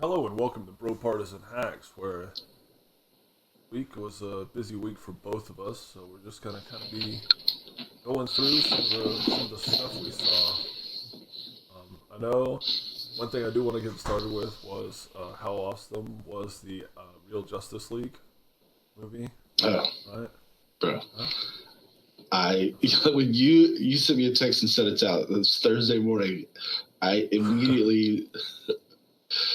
Hello and welcome to BroPartisan Hacks, where week was a busy week for both of us, so we're just gonna kind of be going through some of the stuff we saw. I know one thing I do want to get started with was how awesome was the real Justice League movie, Oh, right? bro. Huh? I when you sent me a text and said it's out. It's Thursday morning. I immediately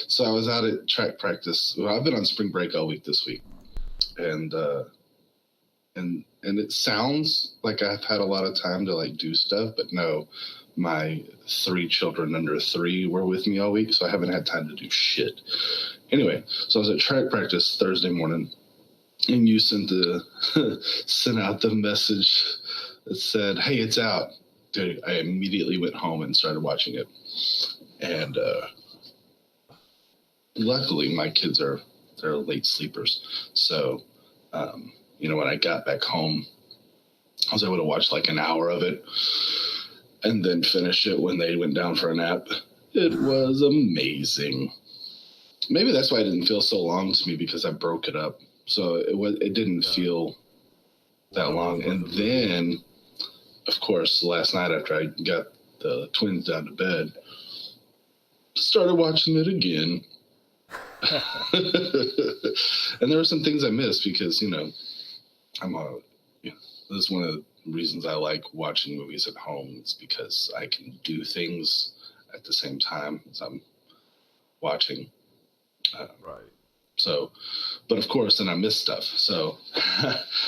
so I was out at track practice. Well, I've been on spring break all week this week, and and it sounds like I've had a lot of time to like do stuff, but no, my three children under three were with me all week, so I haven't had time to do shit. Anyway, so I was at track practice Thursday morning, and you sent out the message that said, "Hey, it's out." Dude, I immediately went home and started watching it, and luckily my kids they're late sleepers, so when I got back home, I was able to watch like an hour of it, and then finish it when they went down for a nap. It was amazing. Maybe that's why it didn't feel so long to me, because I broke it up, so it didn't feel that long. And then, of course, last night after I got the twins down to bed, started watching it again. And there were some things I missed because, this is one of the reasons I like watching movies at home. It's because I can do things at the same time as I'm watching. Right. So, but of course, then I missed stuff. So,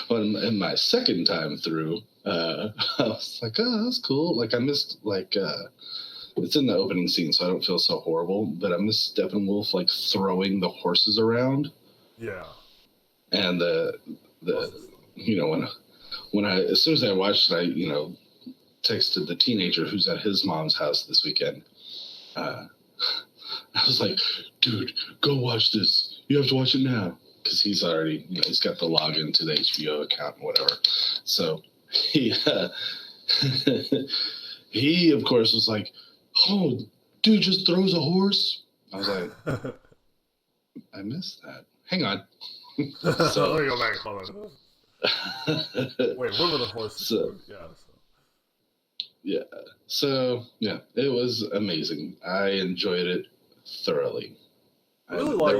in my second time through, I was like, "Oh, that's cool." Like I missed, it's in the opening scene, so I don't feel so horrible. But I missed Steppenwolf like throwing the horses around. Yeah. And when I as soon as I watched it, I texted the teenager who's at his mom's house this weekend. I was like, "Dude, go watch this. You have to watch it now." Because he's already, he's got the login to the HBO account and whatever. So he of course, was like, "Oh, dude just throws a horse." I was like, "I missed that. Hang on." So, let me go back. Hold on. Wait, what were the horses? It was amazing. I enjoyed it thoroughly. I really like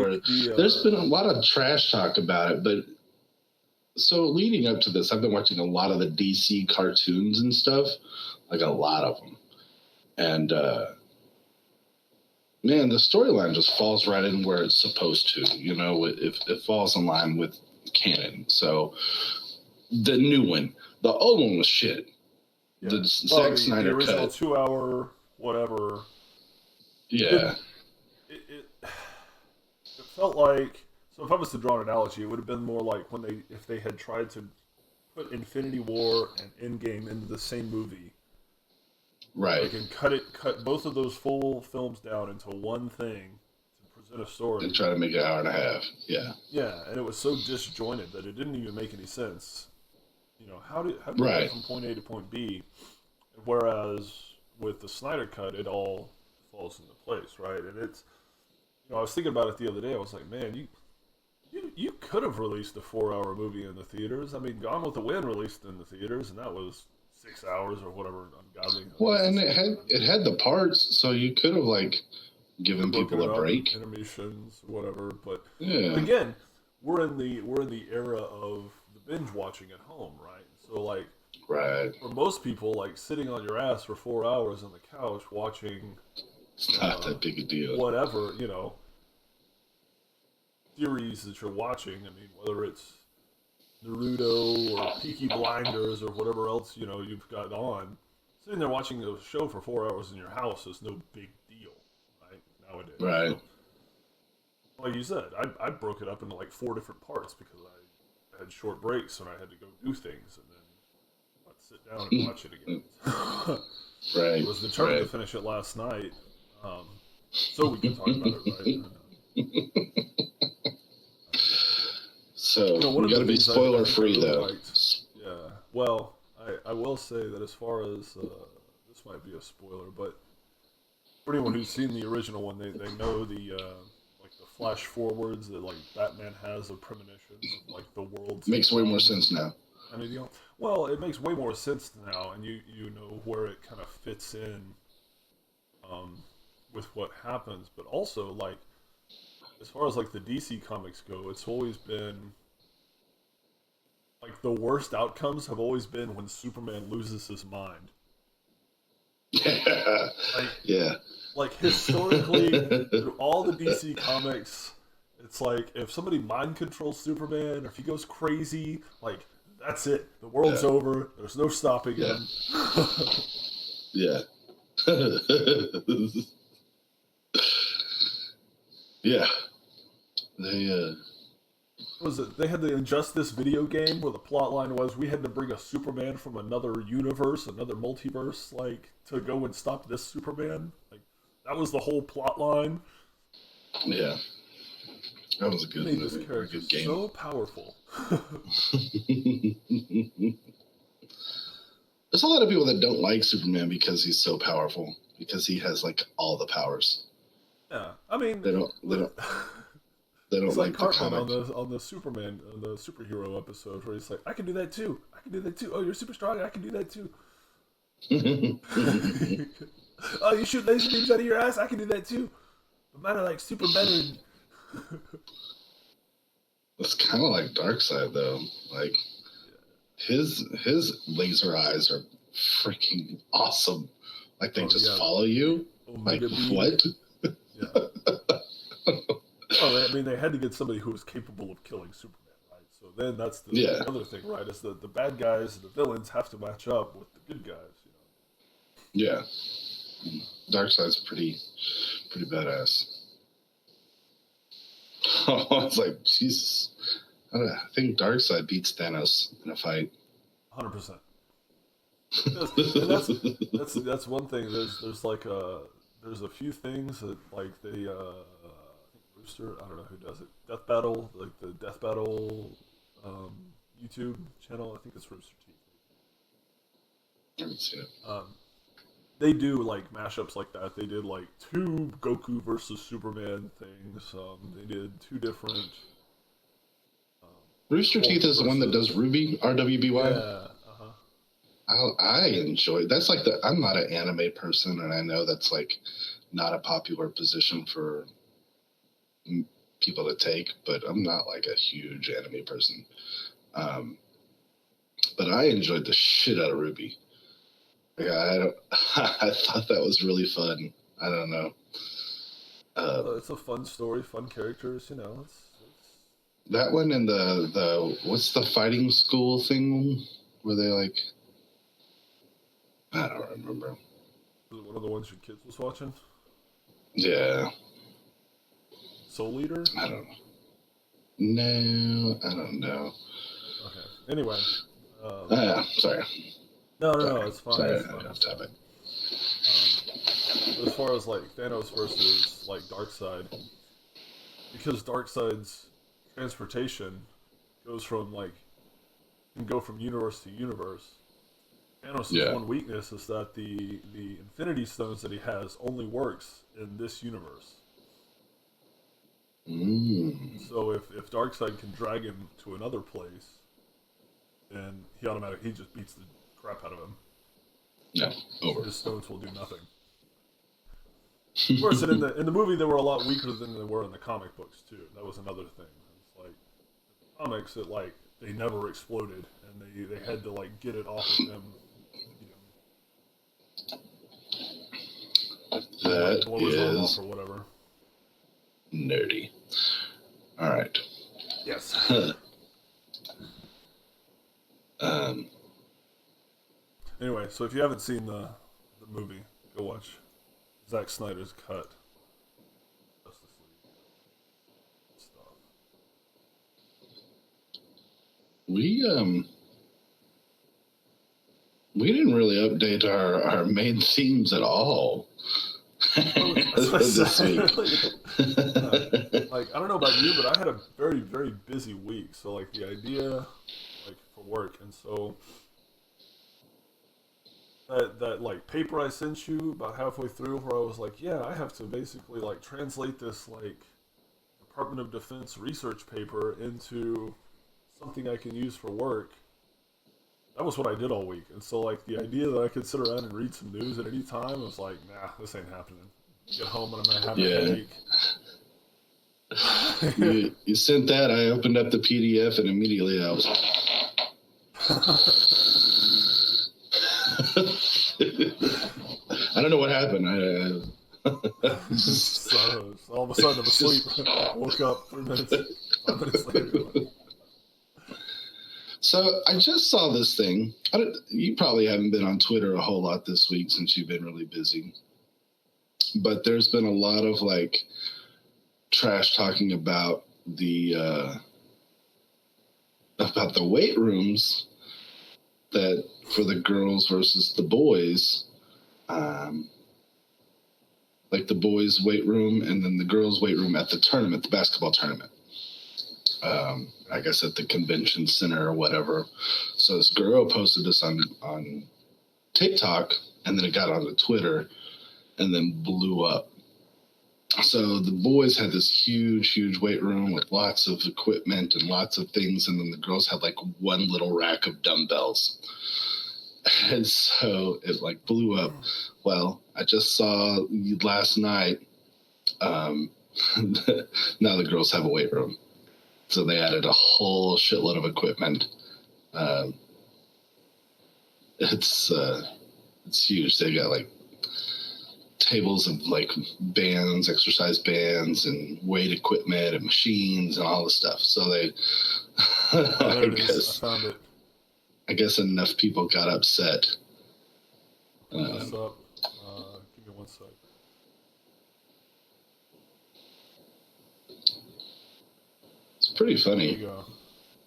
there's been a lot of trash talk about it, but so leading up to this, I've been watching a lot of the DC cartoons and stuff, like a lot of them. And man, the storyline just falls right in where it's supposed to. It falls in line with canon. So the new one, the old one was shit. Yeah. The Zack Snyder the original cut, 2 hour whatever. yeah. It felt like, so if I was to draw an analogy, it would have been more like if they had tried to put Infinity War and Endgame into the same movie. Right. Like, and cut both of those full films down into one thing to present a story. And try to make it an hour and a half. Yeah. Yeah, and it was so disjointed that it didn't even make any sense. How do you get from point A to point B? Whereas with the Snyder cut, it all falls into place, right? And it's, I was thinking about it the other day. I was like, man, you could have released a 4 hour movie in the theaters. I mean, Gone with the Wind released in the theaters, and that was 6 hours or whatever ungodly. Well, and it had the parts, so you could have given people a break, intermissions, whatever. But yeah, again, we're in the era of the binge watching at home, right? So right. For most people, sitting on your ass for 4 hours on the couch watching, it's not that big a deal. Whatever, series that you're watching. I mean, whether it's Naruto or Peaky Blinders or whatever else you've got on, sitting there watching a show for 4 hours in your house is no big deal, right? Nowadays, right? So, like you said, I broke it up into 4 different parts because I had short breaks and I had to go do things, and then I'd sit down and watch it again. Right. I was determined to finish it last night, so we can talk about it, right? So we got to be spoiler free, though. Yeah. Well, I will say that as far as this might be a spoiler, but for anyone who's seen the original one, they know the flash forwards that like Batman has of premonitions of like the world makes way more sense now. I mean, well, it makes way more sense now, and you know where it kind of fits in with what happens. But also, like, as far as like the DC comics go, it's always been like the worst outcomes have always been when Superman loses his mind. Like, yeah. Like historically, through all the DC comics, it's like if somebody mind controls Superman, or if he goes crazy, like that's it. The world's over. There's no stopping him. Yeah. Yeah. They Was it? They had the Injustice video game where the plot line was we had to bring a Superman from another universe, another multiverse, like to go and stop this Superman. Like that was the whole plot line. Yeah. That was a good movie. This character good game. So powerful. There's a lot of people that don't like Superman because he's so powerful, because he has like all the powers. Yeah, I mean they don't it's like Cartman the on the Superman on the superhero episode where he's like, I can do that too. I can do that too. Oh, you're super strong. I can do that too. Oh, you shoot laser beams out of your ass. I can do that too. But mine are like super better. It's kind of like Darkseid though. Like his laser eyes are freaking awesome. Like they just follow you. Omega like beam. What? Yeah. Well, I mean, they had to get somebody who was capable of killing Superman, right? So then that's the other thing, right? Is the bad guys and the villains have to match up with the good guys, you know? Yeah. Darkseid's pretty badass. Oh, I was like, Jesus. I think Darkseid beats Thanos in a fight. 100%. And that's one thing. There's like there's a few things that like they I think Rooster, I don't know who does it. Death Battle, like the Death Battle YouTube channel. I think it's Rooster Teeth. I haven't seen it. They do like mashups like that. They did like 2 Goku versus Superman things. They did 2 different. Rooster Teeth is the one that does Ruby, RWBY. Yeah. I enjoy. That's like I'm not an anime person, and I know that's like not a popular position for people to take. But I'm not like a huge anime person. But I enjoyed the shit out of Ruby. Yeah, I thought that was really fun. I don't know. It's a fun story, fun characters. You know, it's... that one and the what's the fighting school thing where they like. I don't remember. Was it one of the ones your kids was watching? Yeah. Soul Eater? I don't know. No, I don't know. Okay. Anyway. Sorry. No, it's fine. Sorry, it's fine. Off topic. As far as like Thanos versus like Darkseid, because Darkseid's transportation goes from can go from universe to universe. Thanos' one weakness is that the Infinity Stones that he has only works in this universe. So if Darkseid can drag him to another place, then he just beats the crap out of him. Yeah, over. His stones will do nothing. Of course, in the movie, they were a lot weaker than they were in the comic books too. That was another thing. It's like in the comics, they never exploded, and they had to like get it off of them. That blow his arm off or whatever. Nerdy. All right. Yes. Anyway, so if you haven't seen the movie, go watch Zack Snyder's cut. Justice League stuff. We didn't really update our main themes at all. This week. Like, I don't know about you, but I had a very, very busy week. So like the idea, like for work, and so that like paper I sent you about halfway through, where I was like, yeah, I have to basically like translate this like Department of Defense research paper into something I can use for work. That was what I did all week. And so, like, the idea that I could sit around and read some news at any time was like, nah, this ain't happening. Get home and I'm going to have a headache. you sent that, I opened up the PDF, and immediately I was... I don't know what happened. So, all of a sudden I'm asleep. Woke up 5 minutes later. So I just saw this thing. You probably haven't been on Twitter a whole lot this week since you've been really busy. But there's been a lot of like trash talking about the weight rooms that for the girls versus the boys. Like the boys' weight room and then the girls' weight room at the tournament, the basketball tournament. I guess at the convention center or whatever. So this girl posted this on TikTok, and then it got onto Twitter and then blew up. So the boys had this huge weight room with lots of equipment and lots of things, and then the girls had like one little rack of dumbbells. And so it like blew up. Well, I just saw last night, now the girls have a weight room. So they added a whole shitload of equipment. It's huge. They got like tables of like bands, exercise bands, and weight equipment and machines and all this stuff. So they, I found it. I guess enough people got upset. What's up? Give me 1 sec. It's pretty funny. There you go.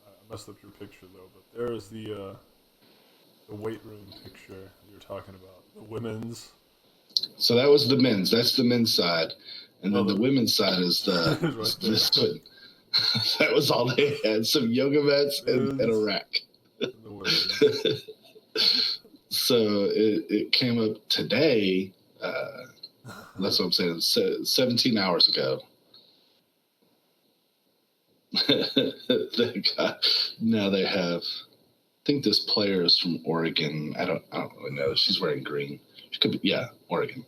I messed up your picture though, but there is the weight room picture you're talking about. The women's. So that was the men's. That's the men's side, and then the women's side is this one. That was all they had: some yoga mats and a rack. So it came up today. That's what I'm saying. 17 hours ago. Now they have. I think this player is from Oregon. I don't really know. She's wearing green. She could be, Oregon.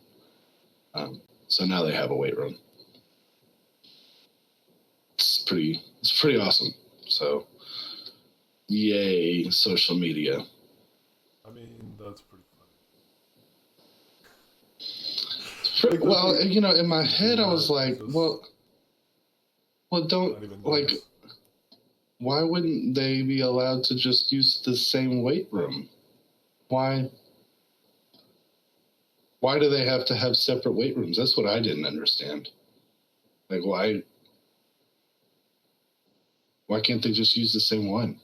So now they have a weight room. It's pretty awesome. So, yay, social media. I mean, that's pretty funny. Well, in my head, I was like, well, don't, like, why wouldn't they be allowed to just use the same weight room? Why do they have to have separate weight rooms? That's what I didn't understand. Like, why can't they just use the same one?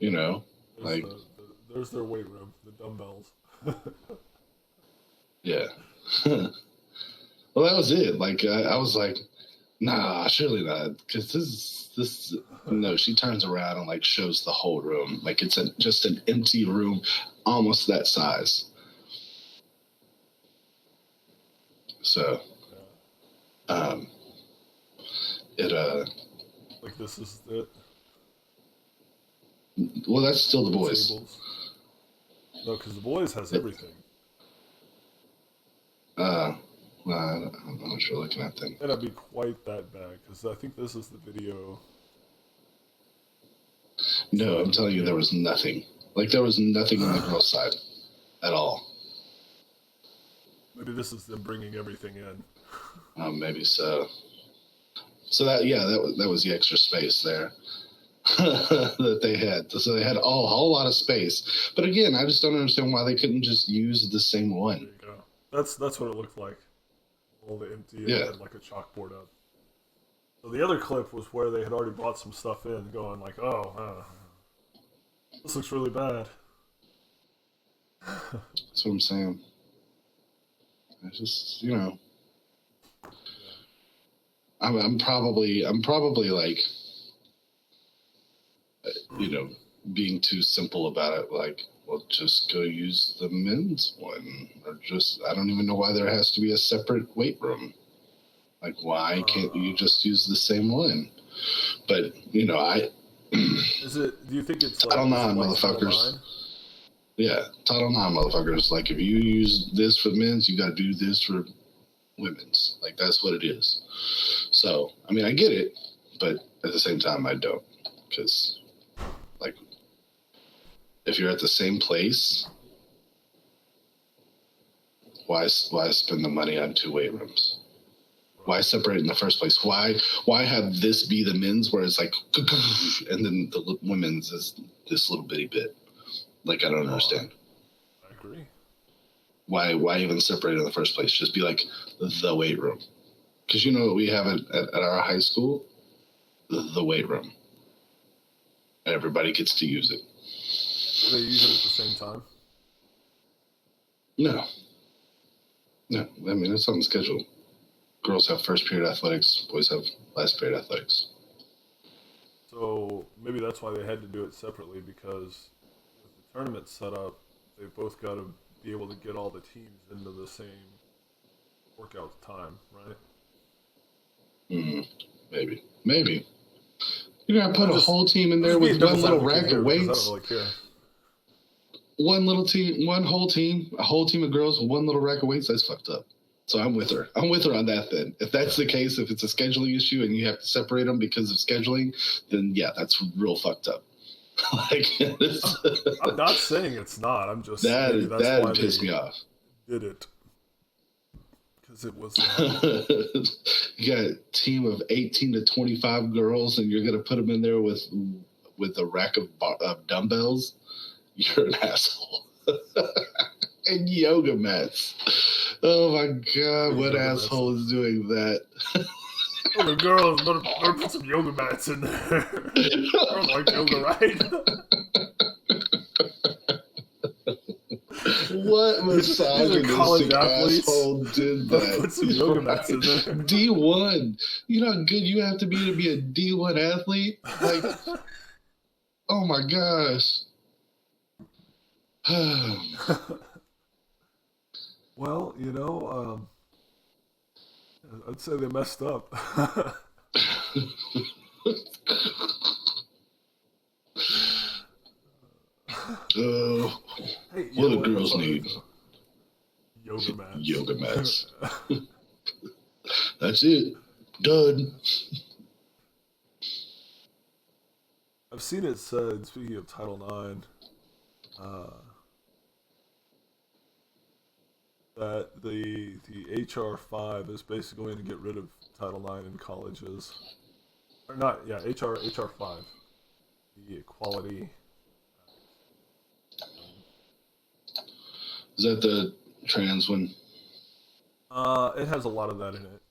There's their weight room, the dumbbells. Yeah. Well, that was it. Like, I was like, nah, surely not. Because this, no, she turns around and, like, shows the whole room. Like, it's just an empty room, almost that size. So, like, this is it? Well, that's still the boys. Tables. No, because the boys has everything. Well, I'm not sure looking at them. It'd be quite that bad, because I think this is the video. No, I'm telling you, there was nothing. Like, there was nothing on the girls' side at all. Maybe this is them bringing everything in. Maybe so. So that was the extra space there that they had. So they had a whole lot of space. But again, I just don't understand why they couldn't just use the same one. There you go. That's what it looked like. All the empty, and had like a chalkboard up. So the other clip was where they had already brought some stuff in, going like, this looks really bad. That's what I'm saying. I just, I'm probably like, being too simple about it. Like, well, just go use the men's one, or just, I don't even know why there has to be a separate weight room. Like, why can't you just use the same one? But, you know, do you think it's like Title IX, like motherfuckers. Yeah, Title IX, motherfuckers. Like, if you use this for men's, you got to do this for women's. Like, that's what it is. So, I mean, I get it, but at the same time, I don't. Because, like, if you're at the same place, why spend the money on 2 weight rooms? Why separate in the first place? Why have this be the men's where it's like, and then the women's is this little bitty bit? Like, I don't understand. I agree. Why even separate in the first place? Just be like the weight room. Because you know what we have at our high school? The weight room. Everybody gets to use it. Do they use it at the same time? No. I mean, it's on the schedule. Girls have first period athletics. Boys have last period athletics. So maybe that's why they had to do it separately, because with the tournament set up, they both got to be able to get all the teams into the same workout time, right? Maybe. You're going to put a whole team in there with one little rack of weights? I don't really care. One little team, a whole team of girls with one little rack of weights? That's fucked up. So I'm with her. I'm with her on that then. If that's the case, if it's a scheduling issue and you have to separate them because of scheduling, then yeah, that's real fucked up. Like, I'm not saying it's not. I'm just saying that's why that pissed me off. Did it. Because it was... You got a team of 18 to 25 girls and you're going to put them in there with a rack of dumbbells? You're an asshole. And yoga mats. Oh my God, what asshole is doing that? Oh, the girls, better put some yoga mats in there. Girls like yoga, right? What misogynistic asshole did that? Put some yoga mats in there. D1. You know how good you have to be a D1 athlete? Like, oh my gosh. Well, you know, I'd say they messed up. Hey, what do girls need? Yoga mats. Yoga mats. That's it. Done. I've seen it said, speaking of Title IX, that the HR5 is basically going to get rid of Title IX in colleges. Or not, yeah, HR5. The Equality. Is that the trans one? It has a lot of that in it,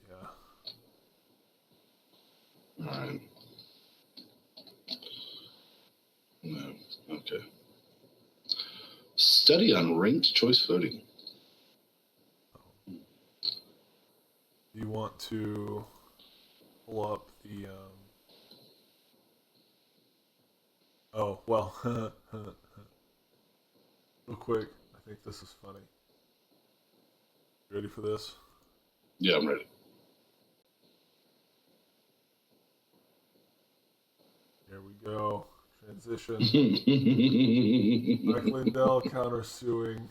yeah. Alright. No, okay. Study on ranked choice voting. Do you want to pull up the, oh, well, real quick, I think this is funny. You ready for this? Yeah, I'm ready. Here we go. Transition. Mike Lindell countersuing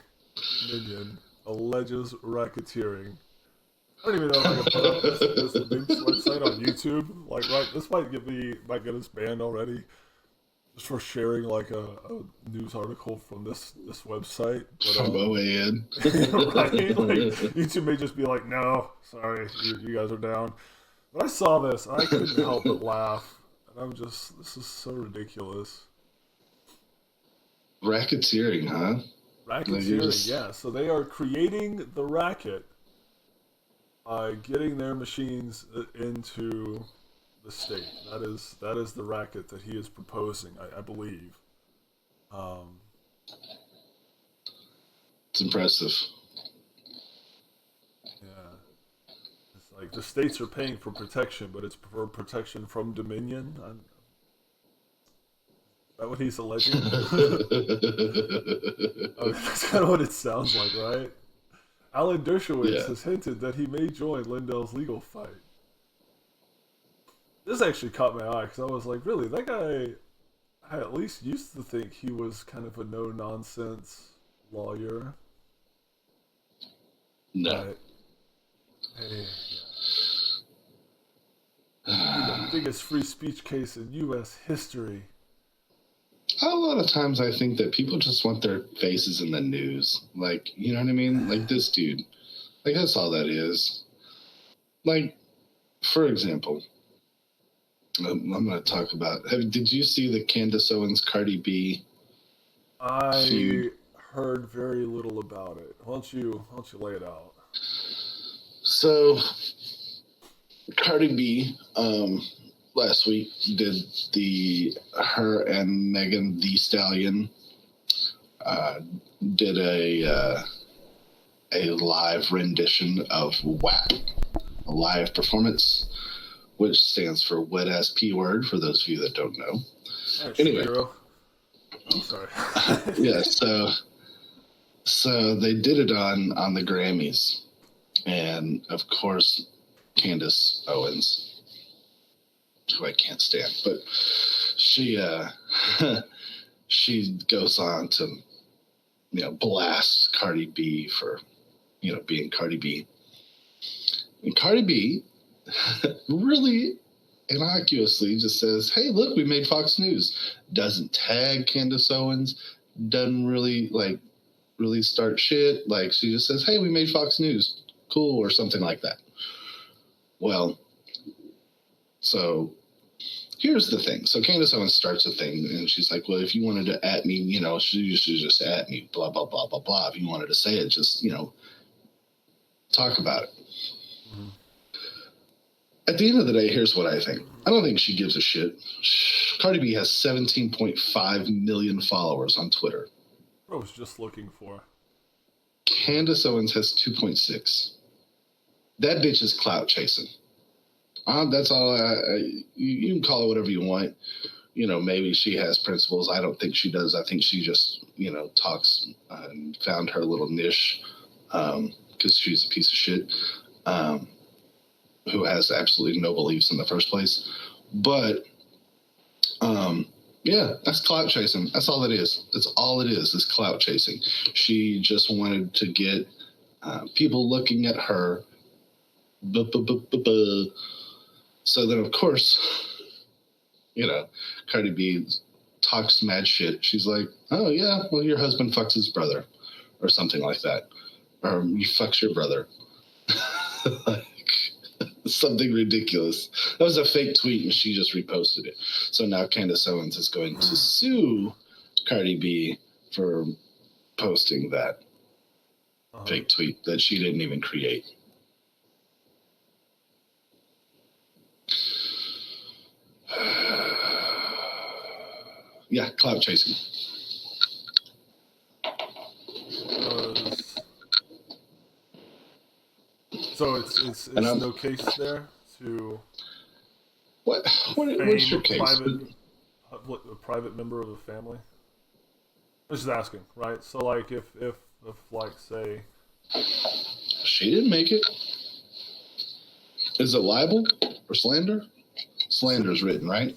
Dominion, alleges racketeering. I don't even know if I can put up this news website on YouTube. Like, right, this might get us banned already, just for sharing like a news article from this website. But, from OAN. Right? Like, YouTube may just be like, no, sorry, you guys are down. But I saw this, and I couldn't help but laugh. And I'm just, this is so ridiculous. Racketeering, huh? Racketeering, yeah. So they are creating the racket by getting their machines into the state. That is the racket that he is proposing, I believe. It's impressive. Yeah. It's like the states are paying for protection, but it's for protection from Dominion. Is that what he's alleging? That's kind of what it sounds like, right? Alan Dershowitz has hinted that he may join Lindell's legal fight. This actually caught my eye because I was like, really, that guy. I at least used to think he was kind of a no nonsense lawyer. No. But, hey, the biggest free speech case in U.S. history. A lot of times I think that people just want their faces in the news. Like, you know what I mean? Like this dude. Like, that's all that is. Like, for example, I'm going to talk about. Did you see the Candace Owens Cardi B feud? I heard very little about it. Why don't you lay it out? So, Cardi B, last week did her and Megan Thee Stallion did a live rendition of WAP, a live performance, which stands for wet ass P word for those of you that don't know. Right, anyway, I'm sorry. Yeah, so they did it on the Grammys, and of course Candace Owens, who I can't stand, but she she goes on to blast Cardi B for being Cardi B, and Cardi B really innocuously just says, "Hey, look, we made Fox News." Doesn't tag Candace Owens. Doesn't really start shit. Like, she just says, "Hey, we made Fox News. Cool," or something like that. Well, so here's the thing. So Candace Owens starts a thing, and she's like, "Well, if you wanted to at me, you should just at me, blah, blah, blah, blah, blah. If you wanted to say it, just, talk about it." Mm-hmm. At the end of the day, here's what I think. I don't think she gives a shit. Cardi B has 17.5 million followers on Twitter. I was just looking for. Candace Owens has 2.6. That bitch is clout chasing. That's all. You can call it whatever you want. Maybe she has principles. I don't think she does. I think she just, talks and found her little niche because she's a piece of shit who has absolutely no beliefs in the first place. But, yeah, that's clout chasing. That's all it is. That's all it is clout chasing. She just wanted to get people looking at her. So then, of course, Cardi B talks mad shit. She's like, "Oh, yeah, well, your husband fucks his brother," or something like that. Or, "You fucks your brother." Like, something ridiculous. That was a fake tweet, and she just reposted it. So now Candace Owens is going to sue Cardi B for posting that fake tweet that she didn't even create. Yeah, clout chasing. So it's no case there to what's your case? A private member of a family. I'm just asking, right? So like if like say she didn't make it, is it libel or slander? Slander is written, right?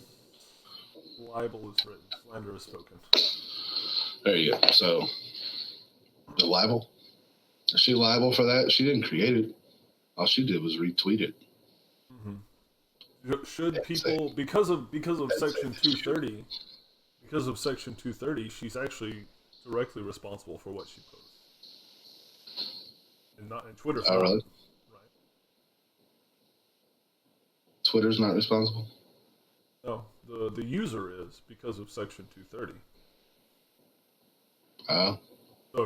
Libel is written. Slander is spoken. There you go. So the libel. Is she liable for that? She didn't create it. All she did was retweet it. Mm-hmm. Should people, because of Section 230, because of Section 230, she's actually directly responsible for what she posts, and not in Twitter. Oh, really? Right. Twitter's not responsible? No, the user is, because of Section 230. Oh. So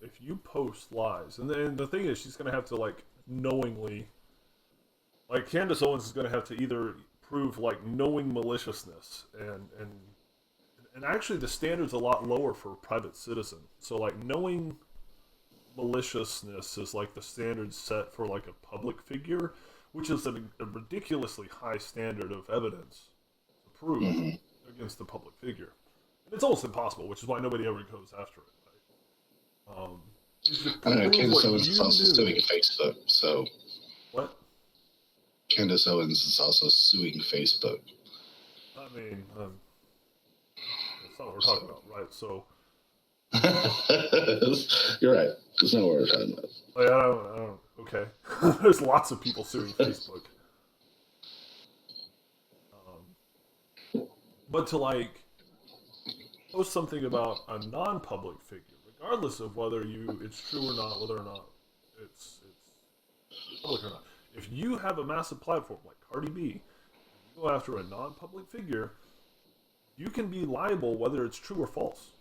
if you post lies, and then the thing is, she's gonna have to like knowingly, like Candace Owens is gonna have to either prove like knowing maliciousness, and actually the standard's a lot lower for a private citizen. So like knowing maliciousness is like the standard set for like a public figure, which is a ridiculously high standard of evidence to prove against the public figure. And it's almost impossible, which is why nobody ever goes after it. I don't know, Candace Owens is also suing Facebook, so... What? Candace Owens is also suing Facebook. I mean, that's not what we're talking about, right? So you're right. That's not what we're talking about. Like, I don't. Okay, there's lots of people suing Facebook. But to like post something about a non-public figure, regardless of whether it's true or not, whether or not it's public or not. If you have a massive platform like Cardi B, you go after a non-public figure, you can be liable whether it's true or false.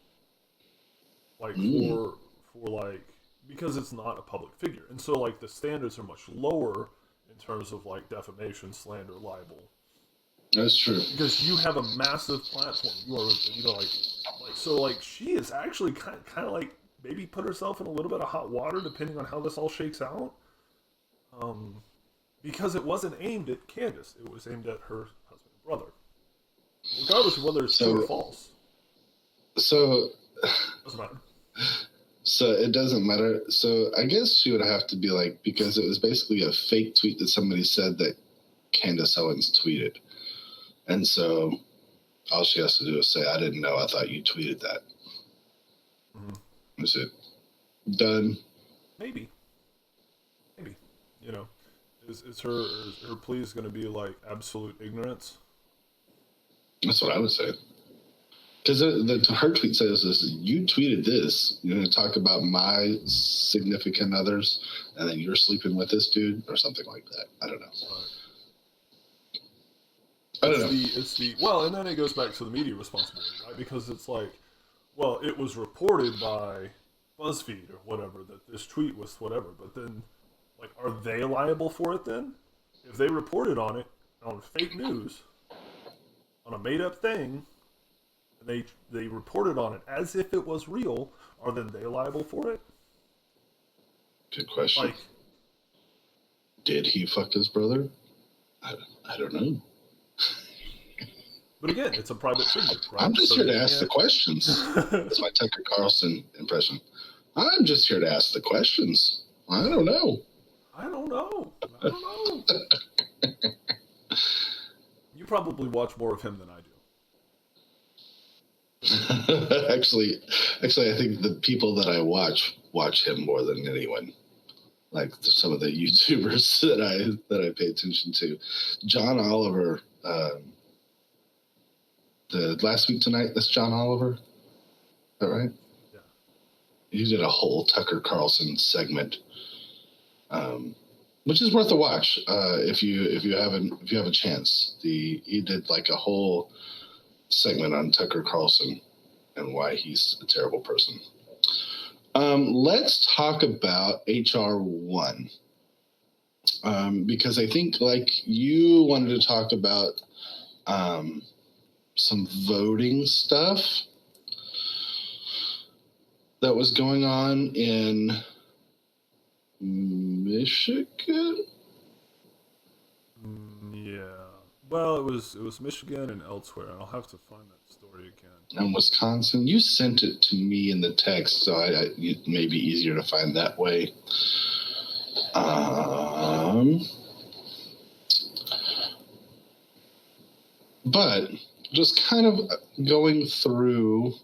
Like for like because it's not a public figure, and so like the standards are much lower in terms of like defamation, slander, libel. That's true. Because you have a massive platform. Like so like she is actually kind of like maybe put herself in a little bit of hot water depending on how this all shakes out. Because it wasn't aimed at Candace, it was aimed at her husband and brother. Regardless of whether it's true or false. So doesn't matter. So it doesn't matter. So I guess she would have to be like, because it was basically a fake tweet that somebody said that Candace Owens tweeted. And so all she has to do is say, I didn't know. I thought you tweeted that. Mm-hmm. That's it. Done. Maybe. You know, is her plea going to be like absolute ignorance? That's what I would say. Because her tweet says this, you tweeted this, you're going to talk about my significant others, and then you're sleeping with this dude, or something like that. I don't know. Well, and then it goes back to the media responsibility, right? Because it's like, well, it was reported by BuzzFeed or whatever that this tweet was whatever, but then, like, are they liable for it then? If they reported on it on fake news, on a made-up thing, they reported on it as if it was real, are then they liable for it? Good question. Like, did he fuck his brother? I don't know. But again, it's a private figure, right? I'm just here to ask the questions. That's my Tucker Carlson impression. I'm just here to ask the questions. I don't know. You probably watch more of him than I do. Actually, I think the people that I watch him more than anyone. Like some of the YouTubers that I pay attention to. John Oliver, the Last Week Tonight, that's John Oliver. Is that right? Yeah. He did a whole Tucker Carlson segment, which is worth a watch if you have a chance. He did like a whole segment on Tucker Carlson and why he's a terrible person. Let's talk about HR1 because I think like you wanted to talk about some voting stuff that was going on in Michigan. Yeah. Well, it was Michigan and elsewhere. I'll have to find that story again. And Wisconsin. You sent it to me in the text, so it may be easier to find that way. But just kind of going through.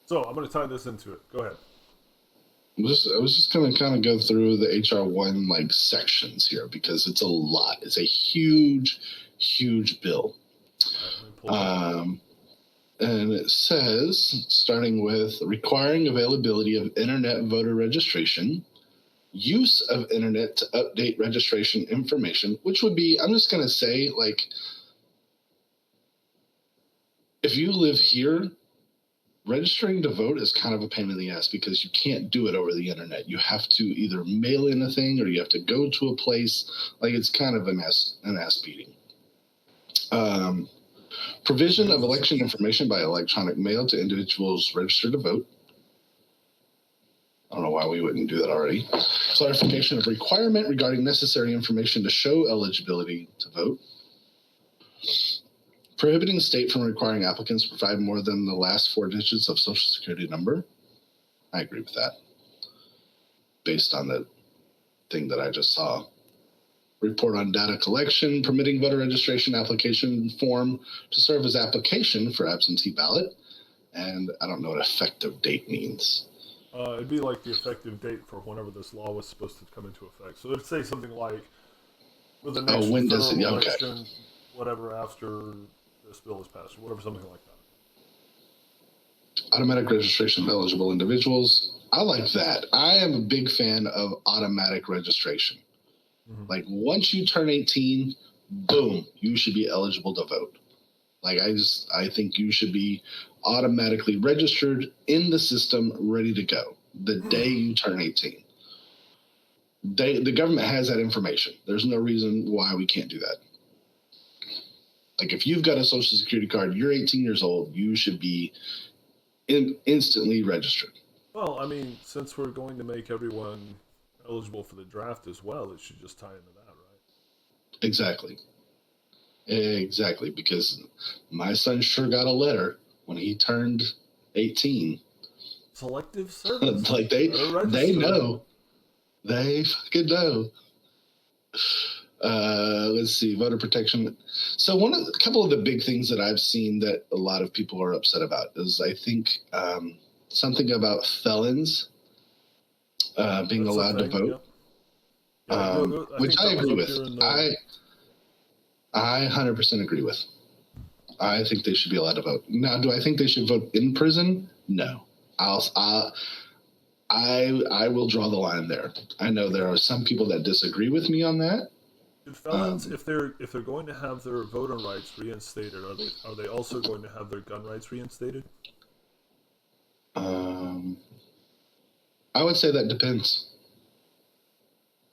So I'm going to tie this into it. Go ahead. I was just going to kind of go through the HR1 like sections here because it's a lot. It's a huge, huge bill. And it says, starting with requiring availability of internet voter registration, use of internet to update registration information, which would be, I'm just going to say, like, if you live here, registering to vote is kind of a pain in the ass because you can't do it over the internet. You have to either mail in a thing or you have to go to a place. Like, it's kind of an ass beating. Provision of election information by electronic mail to individuals registered to vote. I don't know why we wouldn't do that already. Clarification of requirement regarding necessary information to show eligibility to vote. Prohibiting state from requiring applicants to provide more than the last 4 digits of Social Security number. I agree with that. based on the thing that I just saw. Report on data collection, permitting voter registration application form to serve as application for absentee ballot. And I don't know what effective date means. It'd be like the effective date for whenever this law was supposed to come into effect. So it'd say something like, with the next when does it? election, Okay. whatever after this bill is passed, or whatever, something like that. Automatic registration of eligible individuals. I like that. I am a big fan of automatic registration. Mm-hmm. Like, once you turn 18, boom, you should be eligible to vote. Like, I think you should be automatically registered in the system, ready to go the day you turn 18. The government has that information. There's no reason why we can't do that. Like, if you've got a Social Security card, you're 18 years old, you should be instantly registered. Well, I mean, since we're going to make everyone eligible for the draft as well, it should just tie into that, right? Exactly, because my son sure got a letter when he turned 18. Selective service. Like, they know. They fucking know. Let's see, voter protection. So a couple of the big things that I've seen that a lot of people are upset about is, I think, something about felons being allowed to vote. Yeah. Which I agree with. I 100% agree with. I think they should be allowed to vote. Now, do I think they should vote in prison? No. I will draw the line there. I know there are some people that disagree with me on that. Should felons, if they're going to have their voter rights reinstated, are they also going to have their gun rights reinstated? I would say that depends.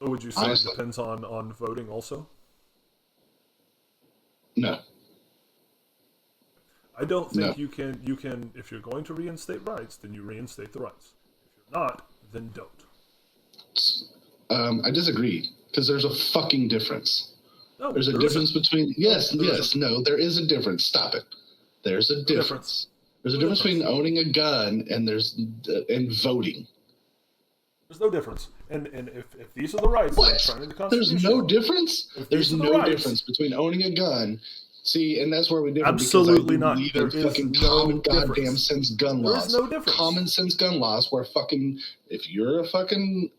So would you say it depends on voting also? No. I don't think you can if you're going to reinstate rights, then you reinstate the rights. If you're not, then don't. I disagree, because there's a fucking difference. No, there's a difference between there is a difference. Stop it. There's a difference. There's a difference between owning a gun and voting. There's no difference. And if these are the rights that are trying in the Constitution, there's no difference. There's no difference between owning a gun. See, and that's where we differ. Absolutely not. There is fucking common goddamn sense gun laws. There's no difference. Common sense gun laws where if you're a fucking,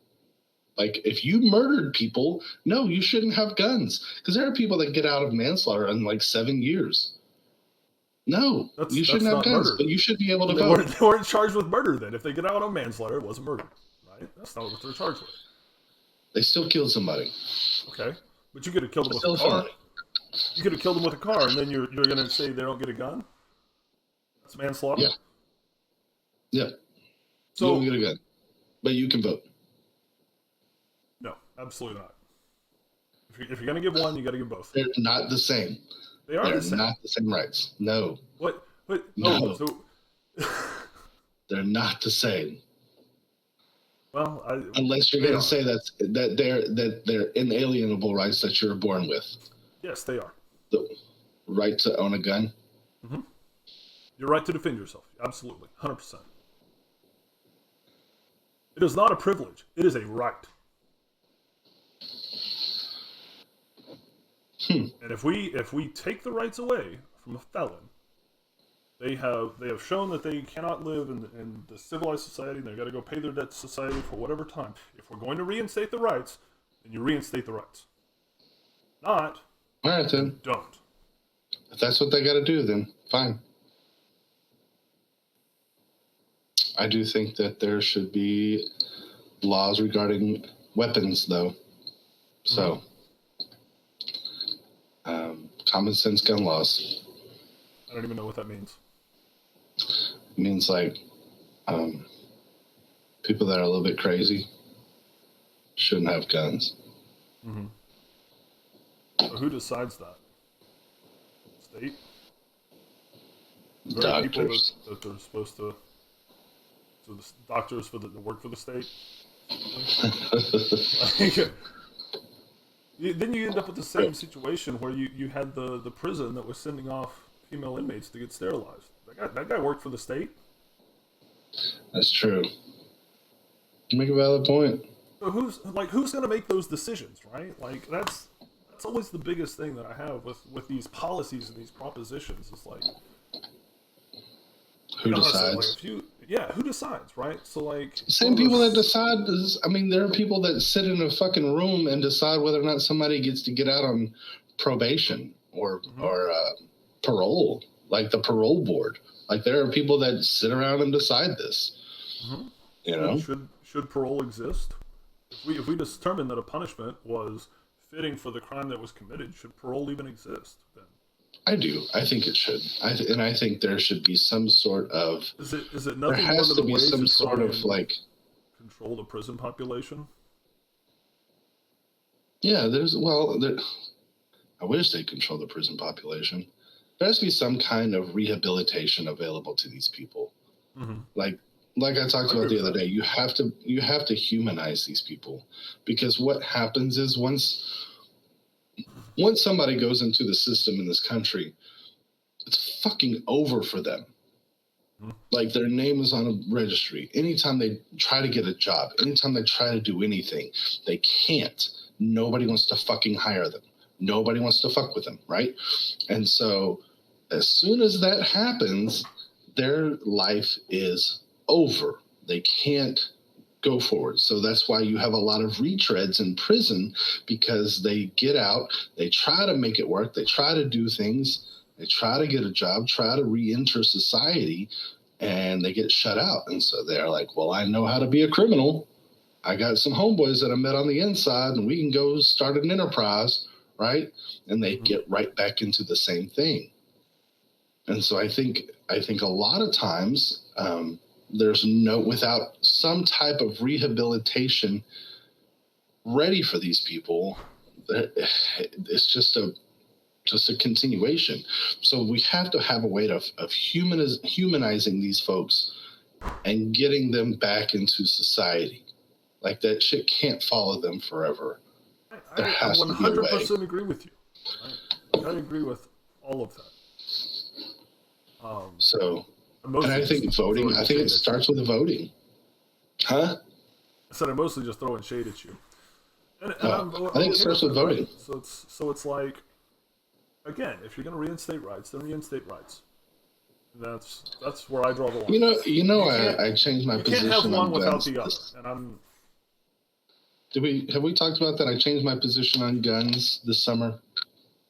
like, if you murdered people, no, you shouldn't have guns. Because there are people that get out of manslaughter in like 7 years. No, you shouldn't have guns, but you should be able to vote. They weren't charged with murder then. If they get out on manslaughter, it wasn't murder. Right? That's not what they're charged with. They still killed somebody. Okay. But you could have killed them with a car. You could have killed them with a car, and then you're going to say they don't get a gun? That's manslaughter? Yeah. Yeah. So, you don't get a gun. But you can vote. No, absolutely not. If you're going to give one, you got to give both. They're not the same. They are the same. They're not the same rights. No. What? No. They're not the same. Well, unless you're going to say that they're inalienable rights that you're born with. Yes, they are. The right to own a gun. Mm-hmm. Your right to defend yourself. Absolutely, 100%. It is not a privilege. It is a right. And if we take the rights away from a felon, they have shown that they cannot live in the civilized society, and they've got to go pay their debt to society for whatever time. If we're going to reinstate the rights, then you reinstate the rights. Not, all right, then. Don't. If that's what they got to do, then fine. I do think that there should be laws regarding weapons, though. So, common sense gun laws. I don't even know what that means. It means like people that are a little bit crazy shouldn't have guns. Mm-hmm. So who decides that? State? Doctors. That they're supposed to. So the doctors that work for the state. Then you end up with the same situation where you had the prison that was sending off female inmates to get sterilized. That guy worked for the state. That's true. You make a valid point. So who's going to make those decisions, right? Like that's always the biggest thing that I have with these policies and these propositions. Is like who decides? Who decides, right? So like same people that decide. I mean, there are people that sit in a fucking room and decide whether or not somebody gets to get out on probation or parole, like the parole board. Like there are people that sit around and decide this. Mm-hmm. You know, should parole exist? If we determine that a punishment was fitting for the crime that was committed, should parole even exist then? I do. I think it should. I think there should be some sort of. Is it nothing there has more to than be some sort of like control the prison population? Yeah, I wish they control the prison population. There has to be some kind of rehabilitation available to these people. Mm-hmm. Like I talked about the other day, you have to humanize these people, because what happens is once somebody goes into the system in this country, it's fucking over for them. Mm-hmm. Like their name is on a registry. Anytime they try to get a job, anytime they try to do anything, they can't. Nobody wants to fucking hire them. Nobody wants to fuck with them, right? And so as soon as that happens, their life is over. They can't go forward. So that's why you have a lot of retreads in prison, because they get out, they try to make it work, they try to do things, they try to get a job, try to re-enter society, and they get shut out. And so they're like, well, I know how to be a criminal. I got some homeboys that I met on the inside, and we can go start an enterprise, right? And they get right back into the same thing. And so I think a lot of times there's without some type of rehabilitation ready for these people, it's just a continuation. So we have to have a way of humanizing these folks and getting them back into society. Like that shit can't follow them forever. There has to be a way. I 100% agree with you. I agree with all of that. And I think voting, I think it starts with voting. Huh? I said I'm mostly just throwing shade at you. And I think it starts with voting. Right? So it's like, again, if you're going to reinstate rights, then reinstate rights. That's where I draw the line. I changed my position. You can't have one without the other. And have we talked about that? I changed my position on guns this summer.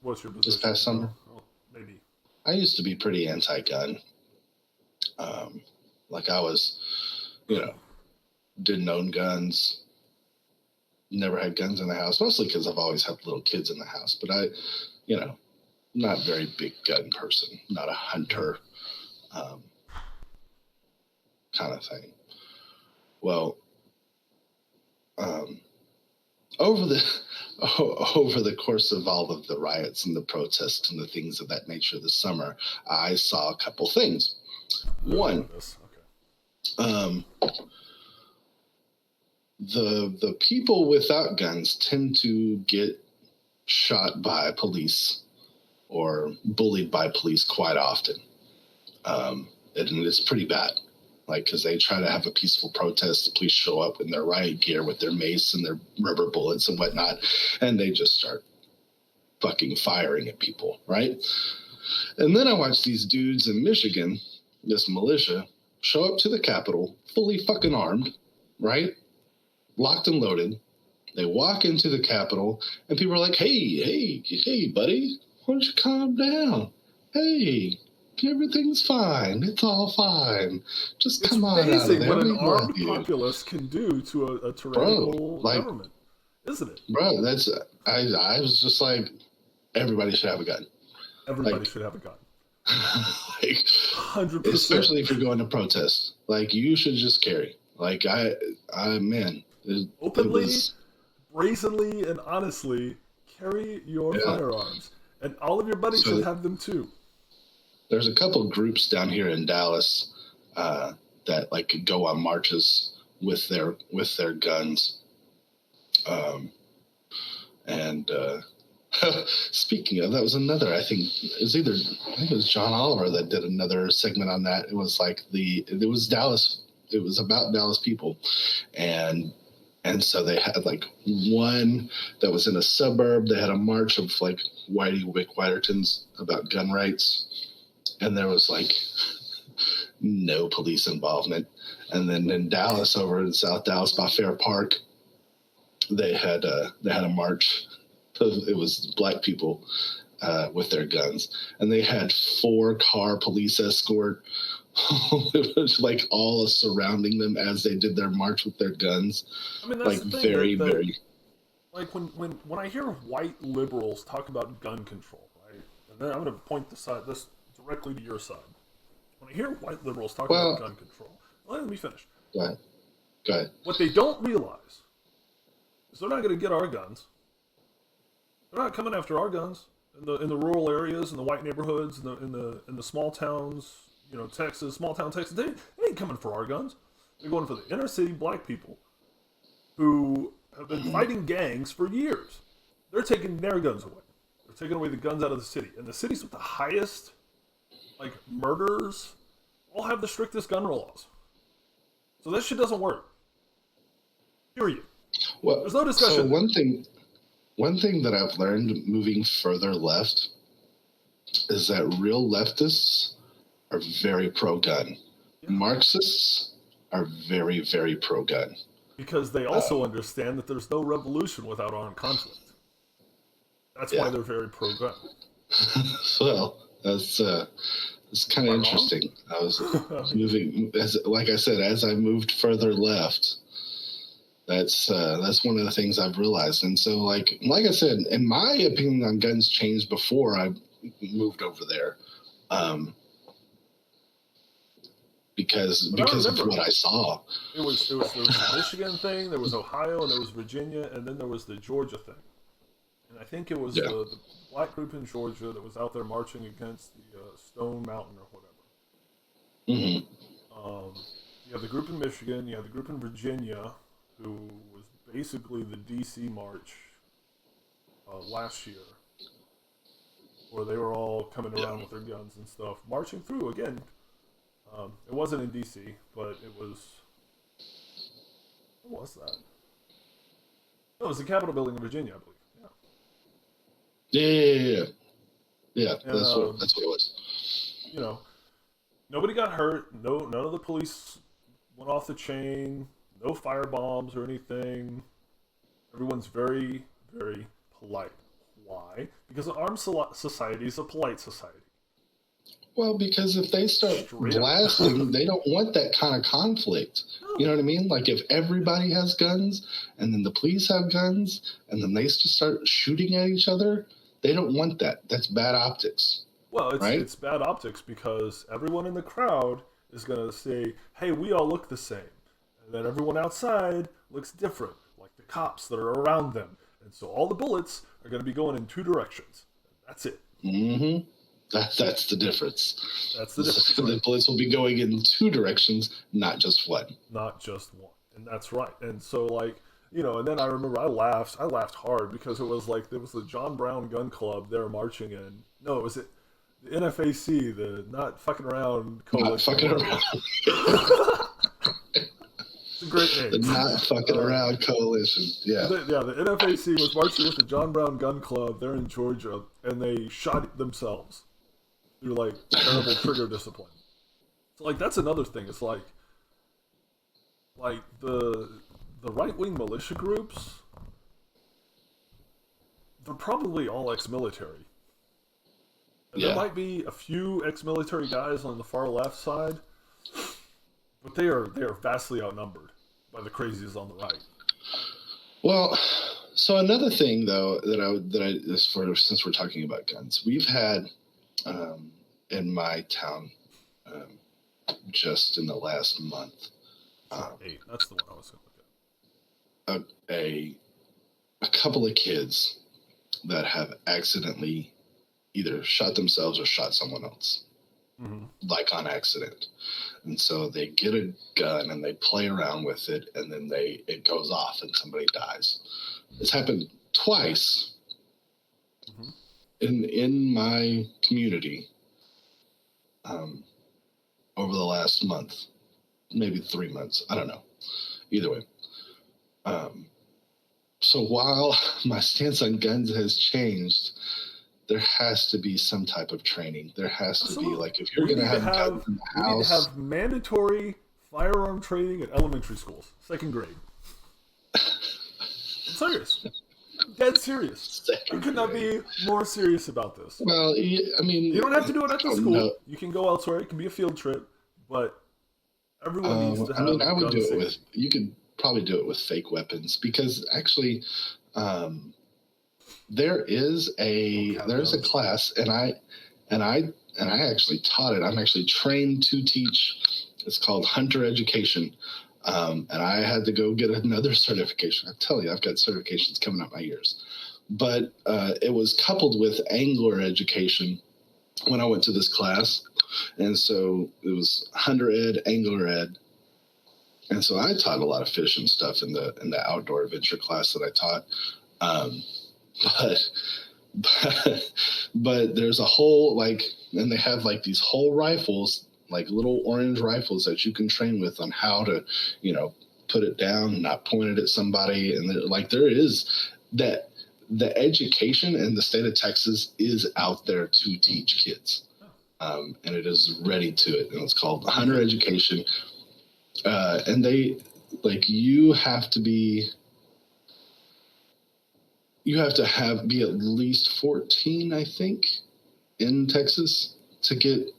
What's your position? This past summer? Oh, maybe. I used to be pretty anti-gun. Like I was, didn't own guns. Never had guns in the house, mostly because I've always had little kids in the house. But I, not a very big gun person, not a hunter kind of thing. Well, over the course of all of the riots and the protests and the things of that nature this summer, I saw a couple things. One, the people without guns tend to get shot by police or bullied by police quite often. And it's pretty bad. Like, because they try to have a peaceful protest, the police show up in their riot gear with their mace and their rubber bullets and whatnot, and they just start fucking firing at people, right? And then I watched these dudes in Michigan, this militia, show up to the Capitol fully fucking armed, right? Locked and loaded. They walk into the Capitol, and people are like, hey, buddy, why don't you calm down? Hey, everything's fine. It's all fine. Just come on out of there. It's amazing what an armed populace can do to a tyrannical government, isn't it? Bro, I was just like, everybody should have a gun. Everybody should have a gun. 100%. Especially if you're going to protest. Like, you should just carry. Like, openly, brazenly, and honestly, carry your firearms. And all of your buddies should have them too. There's a couple groups down here in Dallas that like go on marches with their guns. Speaking of, that was another. I think it was John Oliver that did another segment on that. It was like it was Dallas. It was about Dallas people, and And so they had like one that was in a suburb. They had a march of like Whitey Wick-Whitertons about gun rights. And there was like no police involvement. And then in Dallas, over in South Dallas by Fair Park, they had a march. It was black people with their guns. And they had 4-car police escort. It was like all surrounding them as they did their march with their guns. I mean, that's like the thing, very, that, very. Like when I hear white liberals talk about gun control, right? And then I'm going to point this directly to your side. When I hear white liberals talk about gun control, let me finish. Go ahead. What they don't realize is they're not going to get our guns. They're not coming after our guns in the rural areas, in the white neighborhoods, in the small towns. Texas, small town Texas, they ain't coming for our guns. They're going for the inner city black people who have been fighting gangs for years. They're taking their guns away. They're taking away the guns out of the city. And the cities with the highest, like, murders all have the strictest gun laws. So that shit doesn't work. Period. Well, there's no discussion. So one thing that I've learned moving further left is that real leftists are very pro-gun. Yeah. Marxists are very, very pro-gun. Because they also understand that there's no revolution without armed conflict. That's why they're very pro-gun. Well, that's kind of interesting. I was moving, like I said, as I moved further left. That's one of the things I've realized. And so, like I said, in my opinion on guns changed before I moved over there. Because of what I saw. There was the Michigan thing, there was Ohio, and there was Virginia, and then there was the Georgia thing. And I think it was the black group in Georgia that was out there marching against the Stone Mountain or whatever. Mm-hmm. You have the group in Michigan, you have the group in Virginia, who was basically the D.C. march last year, where they were all coming around with their guns and stuff, marching through again. It wasn't in D.C., but it was... What was that? No, it was the Capitol building in Virginia, I believe. Yeah. And, that's what it was. Nobody got hurt. None of the police went off the chain. No fire bombs or anything. Everyone's very, very polite. Why? Because an armed society is a polite society. Well, because if they start blasting, they don't want that kind of conflict. No. You know what I mean? Like if everybody has guns and then the police have guns and then they just start shooting at each other, they don't want that. That's bad optics. Well, it's bad optics because everyone in the crowd is going to say, hey, we all look the same. And then everyone outside looks different, like the cops that are around them. And so all the bullets are going to be going in 2 directions. That's it. Mm-hmm. That's the difference. That's the difference. The bullets will be going in 2 directions, not just one. Not just one. And that's right. And so, and then I remember I laughed hard because it was the John Brown Gun Club they were marching in. No, it was the NFAC, the Not Fucking Around Coalition. Not Fucking Around. It's a great name. The Not Fucking Around Coalition. Yeah. The NFAC was marching with the John Brown Gun Club. They're in Georgia, and they shot themselves through terrible trigger discipline. So that's another thing. It's like the right-wing militia groups, they're probably all ex-military. And there might be a few ex-military guys on the far left side, but they are vastly outnumbered by the crazies on the right. Well, so another thing though since we're talking about guns, we've had in my town just in the last month. 8. That's the one I was going to look at. A couple of kids that have accidentally either shot themselves or shot someone else, on accident. And so they get a gun and they play around with it, and then it goes off and somebody dies. It's happened twice in my community over the last month, maybe 3 months. I don't know. Either way. So while my stance on guns has changed, there has to be some type of training. There has to be, like, if you're going to have guns in the we need to house. have mandatory firearm training at elementary schools, 2nd grade. I'm serious. Dead serious. I could not be more serious about this. Well, I mean, you don't have to do it at the school. You can go elsewhere. It can be a field trip, but everyone needs to have. I mean, I would do it safety. with. You could probably do it with fake weapons, because actually, there is a class, and I actually taught it. I'm actually trained to teach. It's called Hunter Education. And I had to go get another certification. I tell you, I've got certifications coming up my ears. But it was coupled with angler education when I went to this class. And so it was Hunter Ed, Angler Ed. And so I taught a lot of fishing stuff in the outdoor adventure class that I taught. But there's a whole, like, and they have like these whole rifles, like little orange rifles that you can train with on how to, put it down, not point it at somebody. And there is that the education in the state of Texas is out there to teach kids. And it is ready to it. And it's called Hunter Education. And they, like, you have to be be at least 14, I think, in Texas to get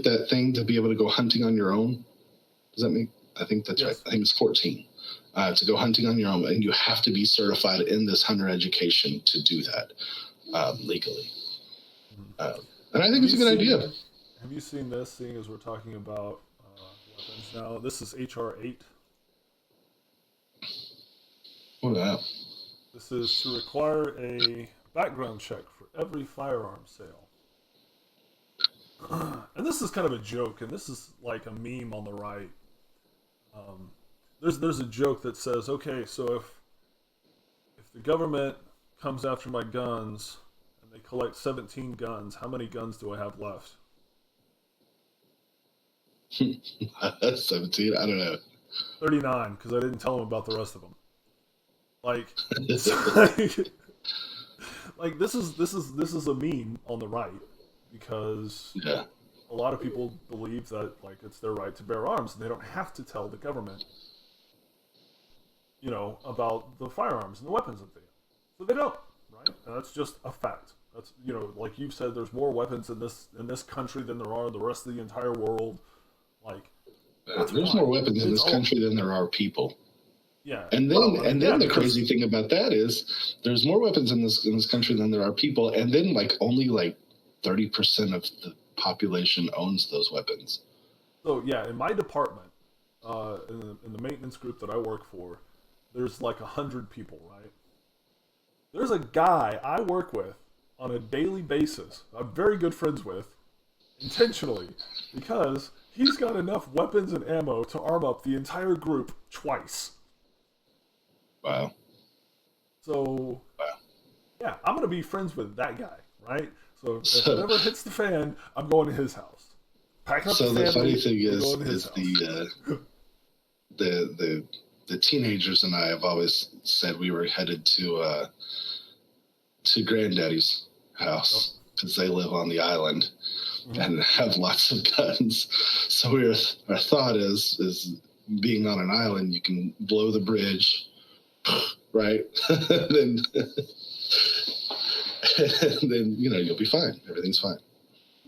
that thing to be able to go hunting on your own. Does that mean? I think that's right. I think it's 14 to go hunting on your own, and you have to be certified in this Hunter Education to do that legally. And I think it's a good idea. Have you seen this? Seeing as we're talking about weapons now, this is HR1. What about? This is to require a background check for every firearm sale. And this is kind of a joke, and this is like a meme on the right. There's a joke that says, okay, so if the government comes after my guns and they collect 17 guns, how many guns do I have left? 17? I don't know. 39, because I didn't tell them about the rest of them. Like, like this is a meme on the right, because a lot of people believe that, like, it's their right to bear arms and they don't have to tell the government, about the firearms and the weapons that they have. So they don't, right? And that's just a fact. That's, like you've said, there's more weapons in this country than there are in the rest of the entire world. Like, there's more weapons in this country than there are people. Yeah. And then the crazy thing about that is there's more weapons in this country than there are people, and then only 30% of the population owns those weapons. So yeah, in my department, in the maintenance group that I work for, there's 100 people, right? There's a guy I work with on a daily basis, I'm very good friends with, intentionally, because he's got enough weapons and ammo to arm up the entire group twice. Wow. So, yeah, I'm going to be friends with that guy, right? So if whatever hits the fan, I'm going to his house. Packing up the funny thing is the teenagers and I have always said we were headed to Granddaddy's house, because they live on the island and have lots of guns. So our thought is being on an island, you can blow the bridge, right? and then you'll be fine. Everything's fine.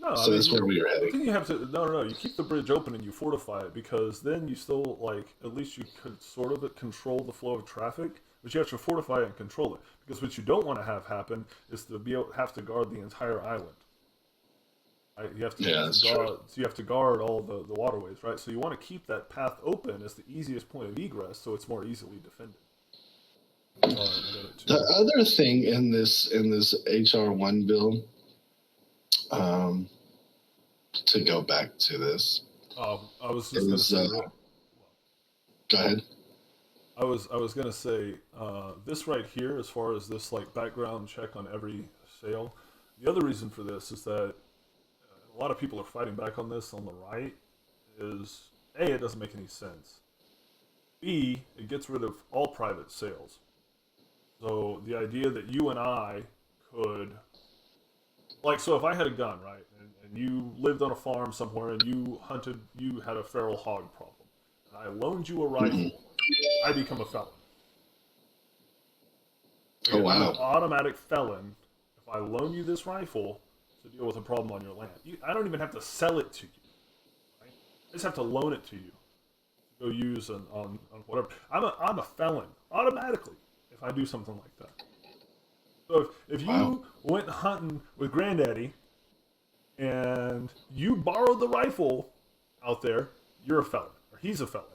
No, so that's where we are heading. Then you have to no. You keep the bridge open and you fortify it, because then you still, at least you could sort of control the flow of traffic, but you have to fortify it and control it, because what you don't want to have happen is to have to guard the entire island. Right? You have to guard all the waterways, right? So you want to keep that path open as the easiest point of egress, so it's more easily defended. The other thing in this HR1 bill, to go back to this, I was just going to say. Go ahead. I was going to say this right here, as far as this background check on every sale. The other reason for this is that a lot of people are fighting back on this on the right. Is A, it doesn't make any sense. B, it gets rid of all private sales. So the idea that you and I could, like, so if I had a gun, right, and you lived on a farm somewhere and you had a feral hog problem, and I loaned you a rifle, I become a felon. Oh, I'm an wow. automatic felon if I loan you this rifle to deal with a problem on your land. I don't even have to sell it to you. Right? I just have to loan it to you to go use on whatever. I'm a felon automatically if I do something like that. So if you went hunting with Granddaddy and you borrowed the rifle out there, you're a felon, or he's a felon now.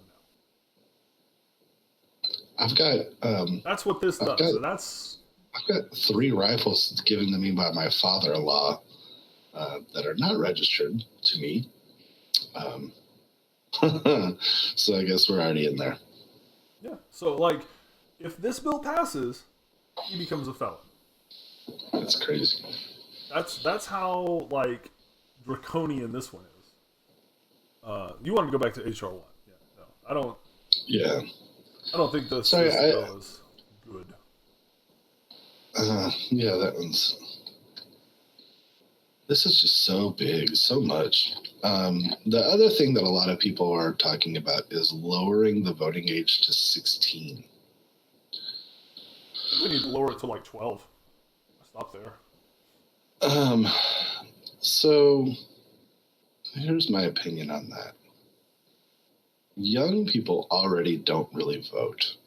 I've got That's what this does. I've got 3 rifles given to me by my father-in-law that are not registered to me. So I guess we're already in there. Yeah. So, like, if this bill passes, he becomes a felon. That's crazy. That's how, like, draconian this one is. You want to go back to HR1? Yeah. No, I don't. Yeah. I don't think this bill is good. Yeah, that one's. This is just so big, so much. The other thing that a lot of people are talking about is lowering the voting age to 16. We need to lower it to like 12. Stop there. So here's my opinion on that. Young people already don't really vote.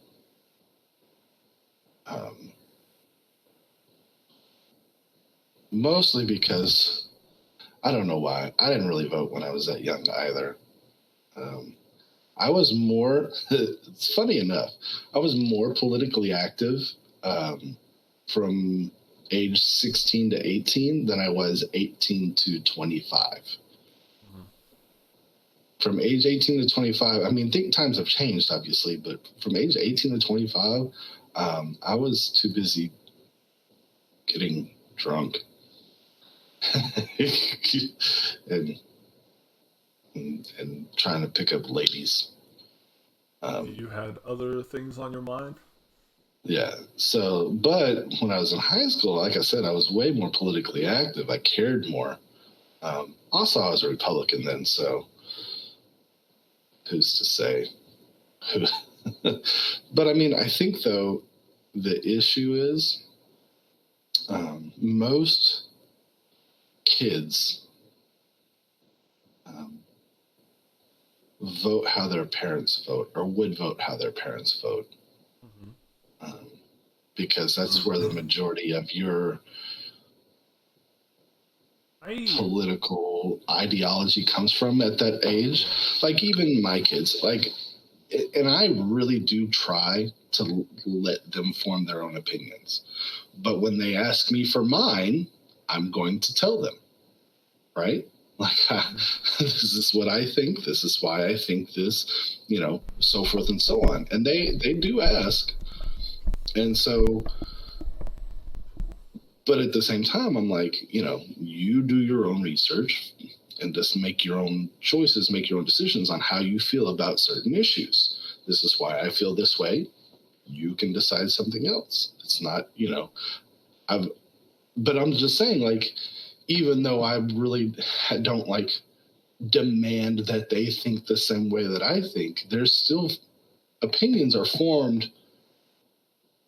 Mostly because I don't know why. I didn't really vote when I was that young either. I was more, it's funny enough, I was more politically active from age 16 to 18 than I was 18 to 25. Mm-hmm. From age 18 to 25, I mean, think times have changed, obviously, but from age 18 to 25, I was too busy getting drunk and trying to pick up ladies. You had other things on your mind? Yeah. So, but when I was in high school, like I said, I was way more politically active. I cared more. Also, I was a Republican then, so who's to say? But I mean, I think, though, the issue is most kids vote how their parents vote, or would vote how their parents vote. Mm-hmm. Because that's where the majority of your political ideology comes from at that age. Like, even my kids, like, and I really do try to let them form their own opinions. But when they ask me for mine, I'm going to tell them, right? Like, this is what I think. This is why I think this, so forth and so on. And they do ask. And so, but at the same time, I'm like, you do your own research and just make your own choices, make your own decisions on how you feel about certain issues. This is why I feel this way. You can decide something else. It's not, but I'm just saying, like, even though I really don't demand that they think the same way that I think, there's still opinions are formed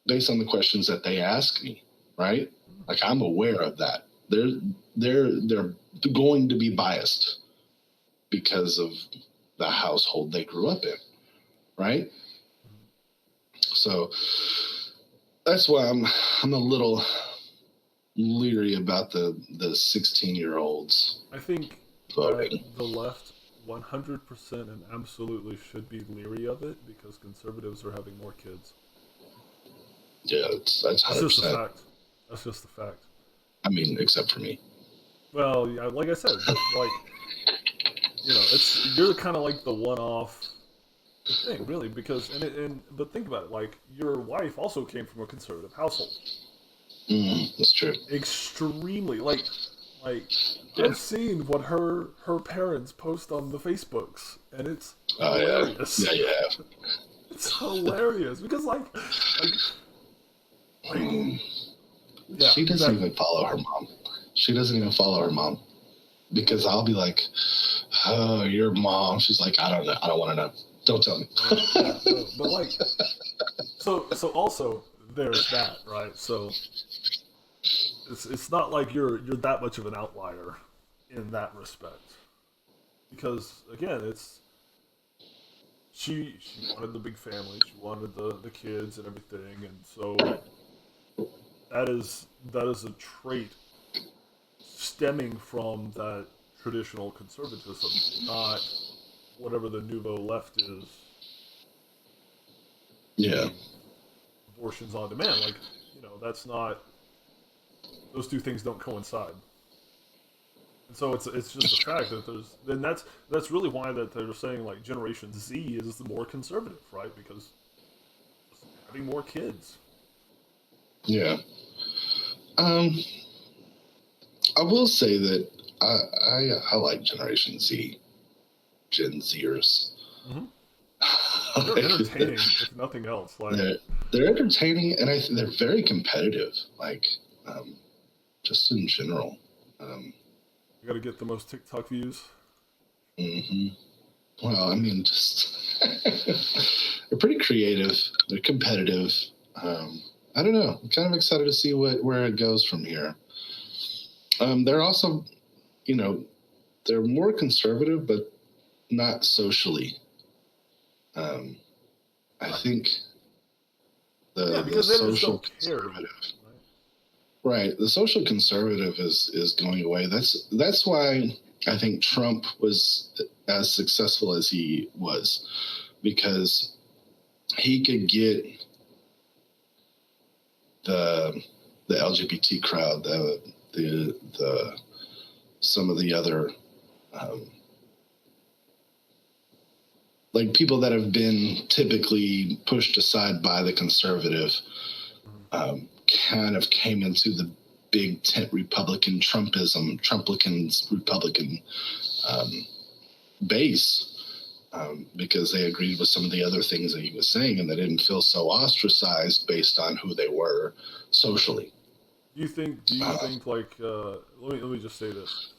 based on the questions that they ask me, right? Like, I'm aware of that. They're going to be biased because of the household they grew up in, right? So that's why I'm a little leery about the 16-year-olds. I think voting. The left 100% and absolutely should be leery of it because conservatives are having more kids. Yeah, that's 100%. That's just a fact. That's just the fact. I mean, except for me. Well, yeah, like I said, like, you're kind of like the one-off thing, really, because but think about it, like, your wife also came from a conservative household. That's true. Extremely, like yeah. I've seen what her parents post on the Facebooks, and it's hilarious. Yeah, you have. It's hilarious because yeah, she doesn't even follow her mom. She doesn't even follow her mom because I'll be like, "Oh, your mom." She's like, "I don't know. I don't want to know. Don't tell me." Yeah, no, but like, so also there's that, right? So it's not like you're that much of an outlier in that respect because again, it's she wanted the big family, she wanted the kids and everything, and so that is a trait stemming from that traditional conservatism, not whatever the nouveau left is. Yeah. Abortions on demand, like that's not, those two things don't coincide. And so it's just the fact that that's really why that they're saying like Generation Z is the more conservative, right? Because having more kids. Yeah. I will say that I like Generation Z, Gen Zers. Mm-hmm. They're entertaining, if nothing else. Like they're entertaining, and they're very competitive. Like, just in general. You got to get the most TikTok views. Mm-hmm. Well, I mean, just they're pretty creative. They're competitive. I don't know. I'm kind of excited to see where it goes from here. They're also, they're more conservative, but not socially. I think the social conservative, right? The social conservative is going away. That's why I think Trump was as successful as he was, because he could get the LGBT crowd, the some of the other like people that have been typically pushed aside by the conservative, kind of came into the big tent Republican Trumplicans Republican base, because they agreed with some of the other things that he was saying, and they didn't feel so ostracized based on who they were socially. Do you think like let me just say this,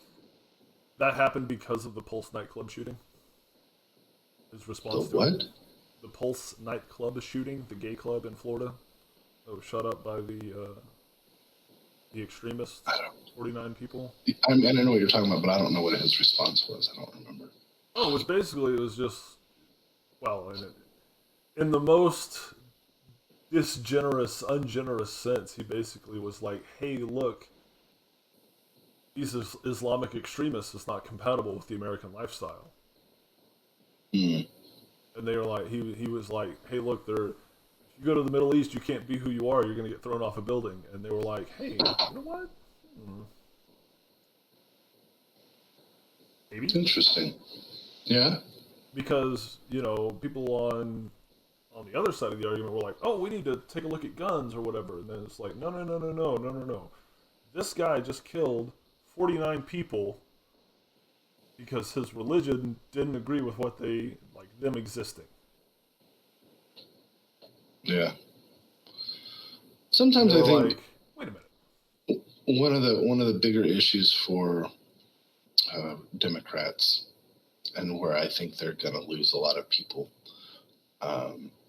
that happened because of the Pulse nightclub shooting? His response to what? The Pulse nightclub shooting, the gay club in Florida that was shot up by the extremists, 49 people. I know what you're talking about, but I don't know what his response was. I don't remember. Oh, it was just, well, in the most ungenerous sense, he basically was like, hey, look, these Islamic extremists is not compatible with the American lifestyle. Mm. And they were like, he was like, hey, look, if you go to the Middle East, you can't be who you are. You're going to get thrown off a building. And they were like, hey, you know what? Maybe. Interesting. Yeah. Because, people on the other side of the argument were like, oh, we need to take a look at guns or whatever. And then it's like, no. This guy just killed 49 people because his religion didn't agree with what they, like, them existing. Yeah. Sometimes I think, like, wait a minute. One of the bigger issues for Democrats, and where I think they're going to lose a lot of people,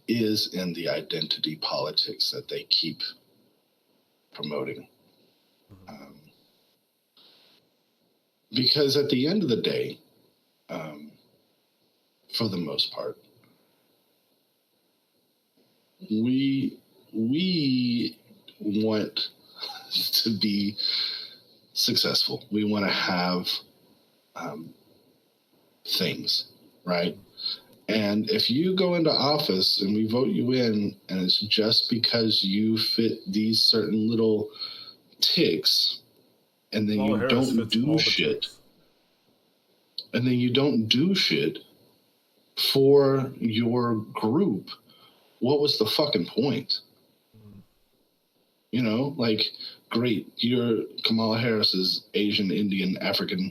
is in the identity politics that they keep promoting. Because at the end of the day, for the most part, we want to be successful. We want to have things, right? And if you go into office and we vote you in, and it's just because you fit these certain little ticks, and then you don't do shit, and then you don't do shit for your group, what was the fucking point? Like, great, you're Kamala Harris is Asian, Indian, African,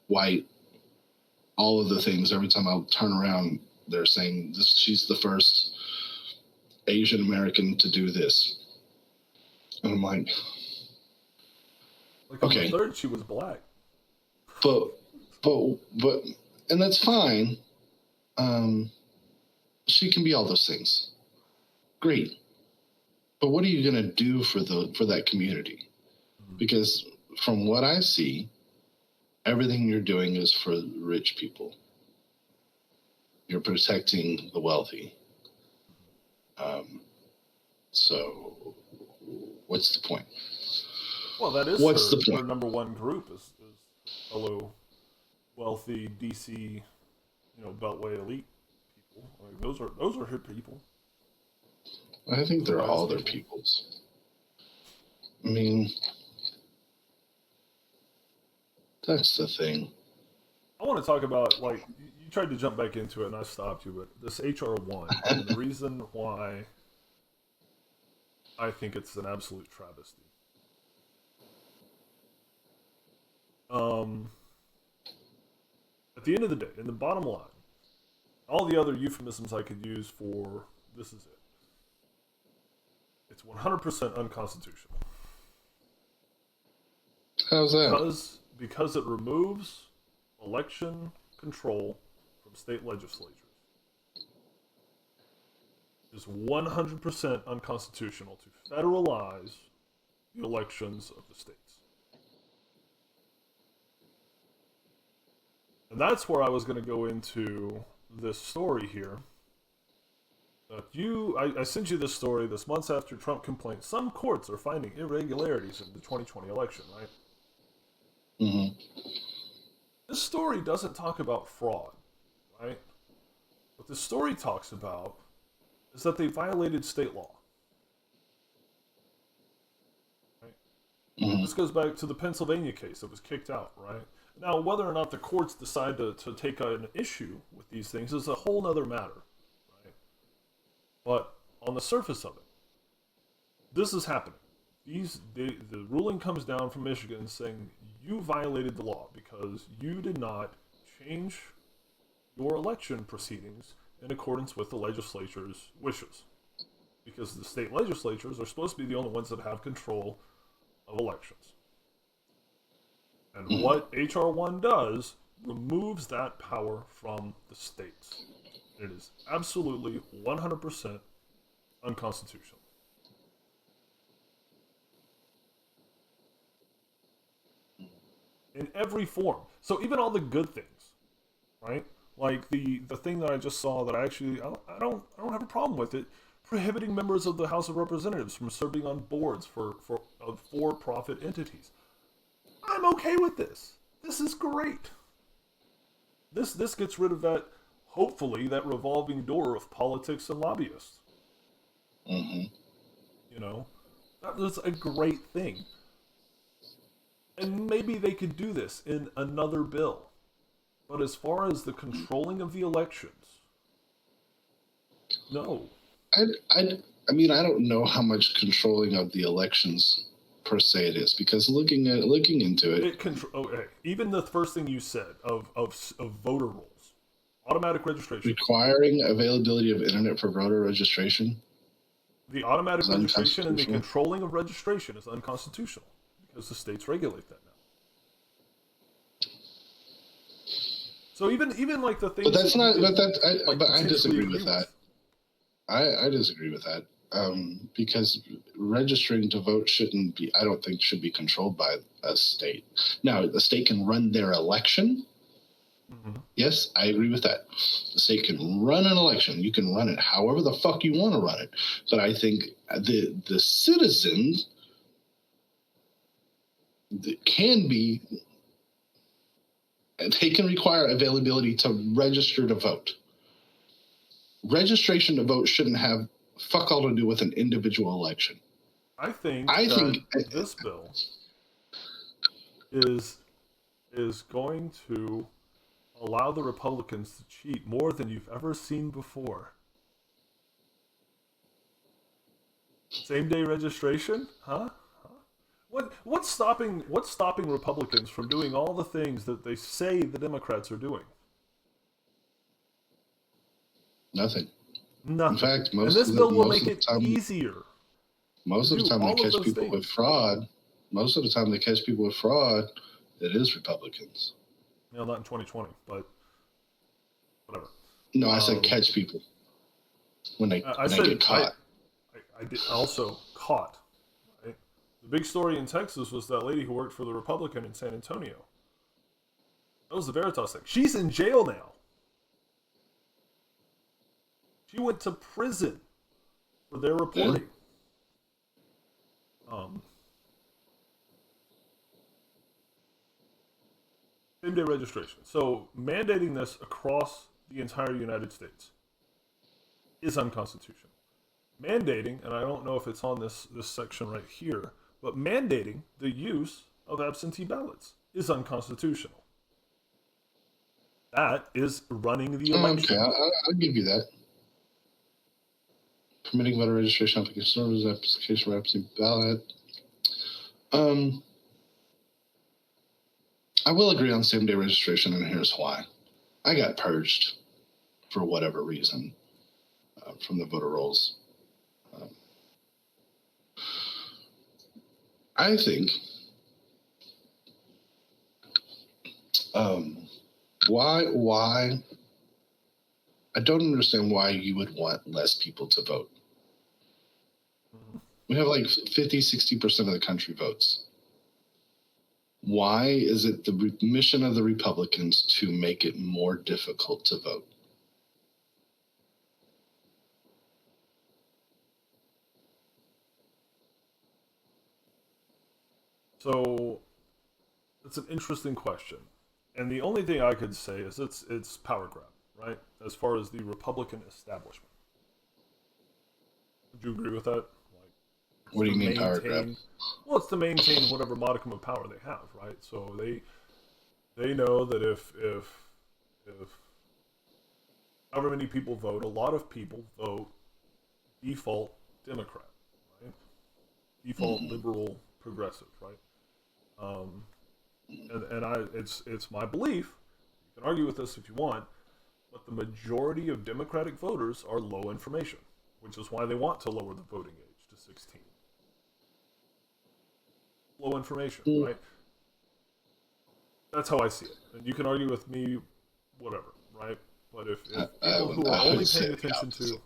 white, all of the things. Every time I turn around, They're saying she's the first Asian American to do this. And I'm like okay. On the third, she was black. But, and that's fine. She can be all those things. Great. But what are you going to do for that community? Because from what I see, everything you're doing is for rich people. You're protecting the wealthy. So what's the point? Well, that is her number one group is fellow wealthy DC, Beltway elite people. Like those are her people. I think they're all their peoples. I mean, that's the thing. I want to talk about, like, you tried to jump back into it and I stopped you, but this HR1, and the reason why I think it's an absolute travesty. At the end of the day, in the bottom line, all the other euphemisms I could use for this is it. It's 100% unconstitutional. How's that? Because it removes election control from state legislatures. It's 100% unconstitutional to federalize the elections of the states. And that's where I was going to go into this story here. I sent you this story this months after Trump complained. Some courts are finding irregularities in the 2020 election, right? Mm-hmm. This story doesn't talk about fraud, right? What the story talks about is that they violated state law. Right? Mm-hmm. This goes back to the Pennsylvania case that was kicked out, right? Now, whether or not the courts decide to take an issue with these things is a whole other matter, right? But on the surface of it, this is happening. The ruling comes down from Michigan saying you violated the law because you did not change your election proceedings in accordance with the legislature's wishes. Because the state legislatures are supposed to be the only ones that have control of elections. And what HR1 does removes that power from the states. It is absolutely 100% unconstitutional. In every form. So even all the good things, right? Like the thing that I just saw that I don't have a problem with it, prohibiting members of the House of Representatives from serving on boards for for-profit entities. I'm okay with this. This is great. This gets rid of that, hopefully, that revolving door of politics and lobbyists. Mm-hmm. That was a great thing. And maybe they could do this in another bill. But as far as the controlling of the elections, no. I mean, I don't know how much controlling of the elections per se it is, because looking into it, okay. Even the first thing you said of voter rolls, automatic registration, requiring availability of internet for voter registration, the automatic registration and the controlling of registration is unconstitutional because the states regulate that now. So even like the thing, but that's not. But I disagree with that. I disagree with that. Because registering to vote I don't think should be controlled by a state. Now, the state can run their election. Mm-hmm. Yes, I agree with that. The state can run an election. You can run it however the fuck you want to run it. But I think the citizens they can require availability to register to vote. Registration to vote shouldn't have fuck all to do with an individual election. I think this bill is going to allow the Republicans to cheat more than you've ever seen before. Same day registration? Huh? What's stopping Republicans from doing all the things that they say the Democrats are doing? Nothing. Nothing. In fact, and this bill will make it easier. Most of the time they catch people with fraud. Most of the time they catch people with fraud, it is Republicans. Not in 2020, but whatever. No, I said catch people when they get caught. I did also caught. Right? The big story in Texas was that lady who worked for the Republican in San Antonio. That was the Veritas thing. She's in jail now. She went to prison for their reporting. Yeah. Same-day registration. So mandating this across the entire United States is unconstitutional. Mandating, and I don't know if it's on this section right here, but mandating the use of absentee ballots is unconstitutional. That is running the election. Okay, I'll give you that. Permitting voter registration application, application for absentee ballot. I will agree on same-day registration, and here's why. I got purged for whatever reason from the voter rolls. I think why I don't understand why you would want less people to vote. We have like 50-60% of the country votes. Why is it the mission of the Republicans to make it more difficult to vote? So it's an interesting question. And the only thing I could say is it's power grab, right? As far as the Republican establishment. Would you agree with that? What do you mean power grab? Well, it's to maintain whatever modicum of power they have, right? So they know that if however many people vote, a lot of people vote default Democrat, right? Default liberal progressive, right? It's my belief. You can argue with this if you want, but the majority of Democratic voters are low information, which is why they want to lower the voting age to 16. Low information, right? That's how I see it. And you can argue with me, whatever, right? But if people who are only paying attention to,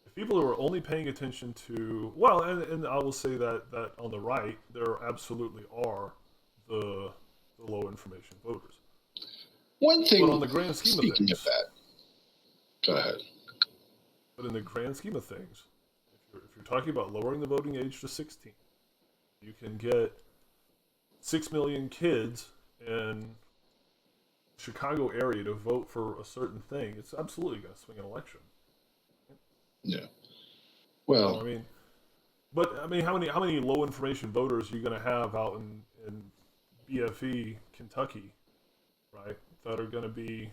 if people who are only paying attention to, well, and I will say that on the right, there absolutely are the low information voters. One thing, but on the grand scheme speaking of that, go ahead. But in the grand scheme of things, if you're talking about lowering the voting age to 16, you can get 6 million kids in the Chicago area to vote for a certain thing. It's absolutely going to swing an election. Yeah. Well, so, how many low information voters are you going to have out in BFE, Kentucky, right? That are going to be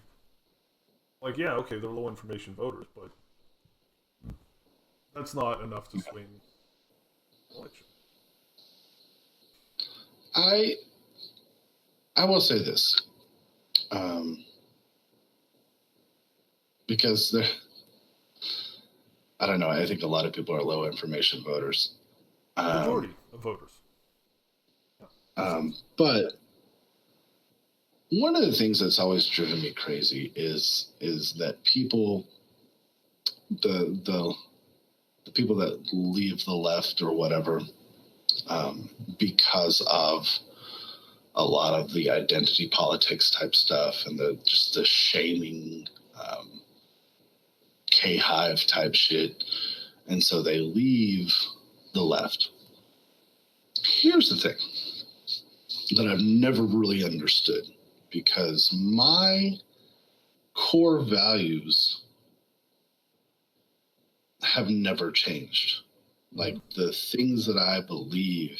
like, yeah, okay, they're low information voters, but that's not enough to swing an election. I will say this, because I don't know. I think a lot of people are low information voters. Majority of voters. But one of the things that's always driven me crazy is that people, the people that leave the left or whatever, because of a lot of the identity politics type stuff and just the shaming, K-Hive type shit. And so they leave the left. Here's the thing that I've never really understood, because my core values have never changed. Like, the things that I believe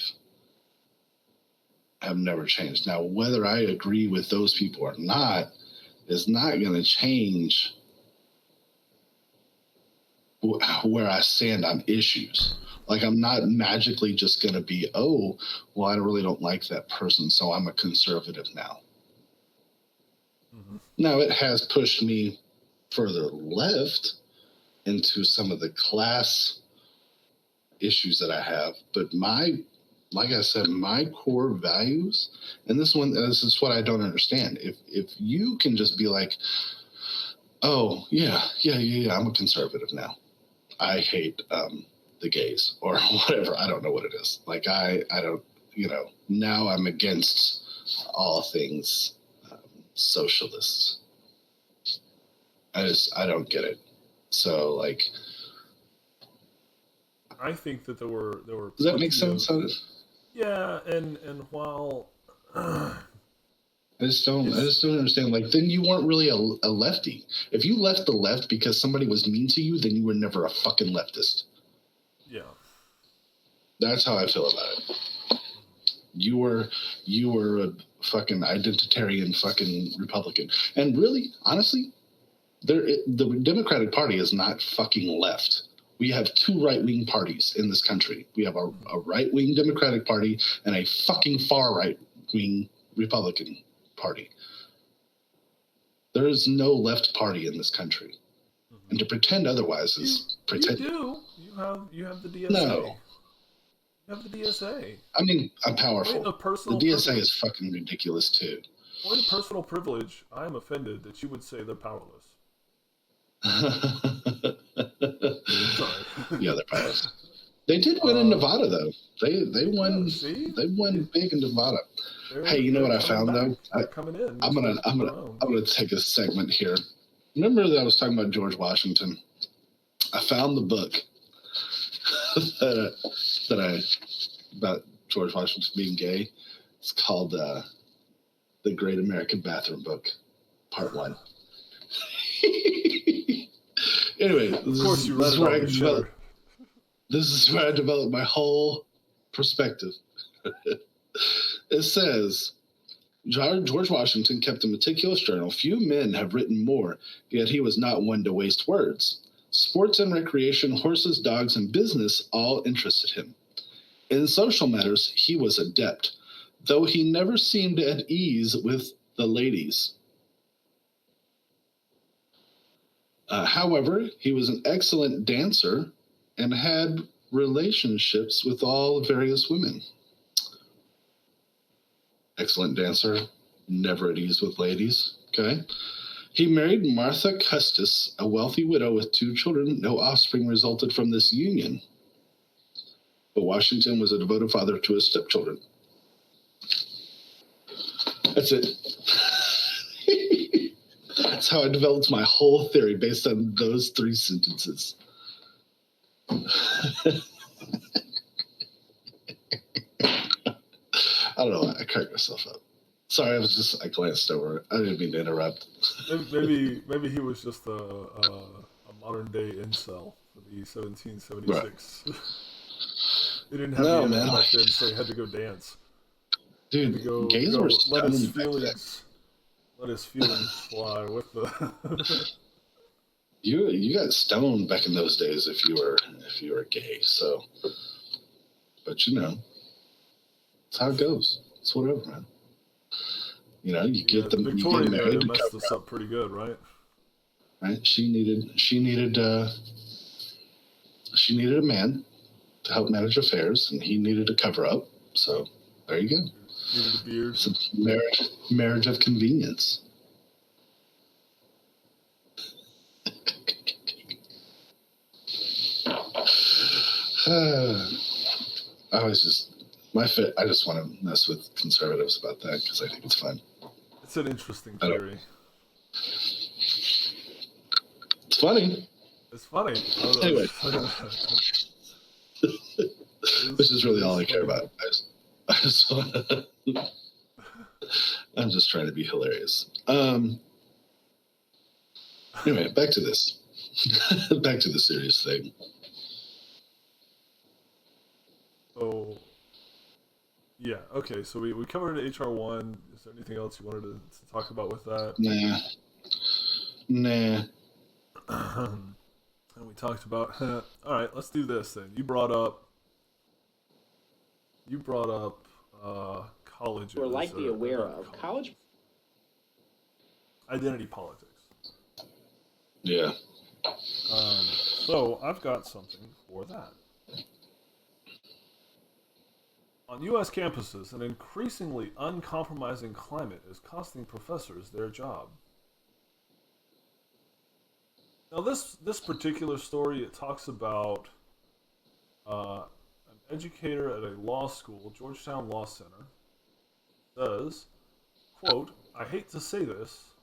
have never changed. Now, whether I agree with those people or not is not going to change where I stand on issues. Like, I'm not magically just going to be, oh, well, I really don't like that person, so I'm a conservative now. Mm-hmm. Now, it has pushed me further left, into some of the class issues that I have, but like I said, my core values, and this is what I don't understand. If you can just be like, oh yeah, I'm a conservative now. I hate the gays or whatever. I don't know what it is. Like I don't, now I'm against all things socialist. I don't get it. So like, I think that there were. Does that make sense? Yeah, and while I just don't understand. Like, then you weren't really a lefty. If you left the left because somebody was mean to you, then you were never a fucking leftist. Yeah, that's how I feel about it. You were a fucking identitarian fucking Republican, and really, honestly, the Democratic Party is not fucking left. We have two right-wing parties in this country. We have a right-wing Democratic Party and a fucking far right-wing Republican Party. There is no left party in this country. Mm-hmm. And to pretend otherwise is pretend. You do. You have the DSA. No. You have the DSA. I mean, I'm powerful. The DSA privilege. Is fucking ridiculous too. Point of personal privilege, I am offended that you would say they're powerless. Yeah, they're powerless. They did win in Nevada, though. They won. They won big in Nevada. Hey, you know what I found though? I'm gonna take a segment here. Remember that I was talking about George Washington? I found the book about George Washington being gay. It's called The Great American Bathroom Book, Part 1. Anyway, this is where I developed my whole perspective. It says, George Washington kept a meticulous journal. Few men have written more, yet he was not one to waste words. Sports and recreation, horses, dogs, and business all interested him. In social matters, he was adept, though he never seemed at ease with the ladies. However, he was an excellent dancer and had relationships with all various women. Excellent dancer, never at ease with ladies. Okay. He married Martha Custis, a wealthy widow with 2 children. No offspring resulted from this union. But Washington was a devoted father to his stepchildren. That's it. That's how I developed my whole theory based on those 3 sentences. I don't know. I cracked myself up. Sorry, I glanced over it. I didn't mean to interrupt. Maybe he was just a modern day incel for the 1776. Right. They didn't have the internet back then, so he had to go dance. Dude, gays were stunning back then. Let his feelings fly with the. You got stoned back in those days if you were gay. So, but it's how it goes. It's whatever, man. You get them. Victoria you get married messed us up pretty good, right? Right. She needed a man to help manage affairs, and he needed a cover up. So there you go. Needed a beard. It's a marriage of convenience. I just want to mess with conservatives about that because I think it's fun. It's an interesting theory. It's funny. It's funny. Anyway, this is really all I care about. I'm just trying to be hilarious. Anyway, back to this. Back to the serious thing. So, yeah, okay. So we covered HR1. Is there anything else you wanted to talk about with that? Nah. And we talked about. All right, let's do this then. You brought up colleges. We're likely aware of college identity politics. Yeah. So I've got something for that. On U.S. campuses, an increasingly uncompromising climate is costing professors their job. Now, this particular story, it talks about an educator at a law school, Georgetown Law Center, says, quote, "I hate to say this,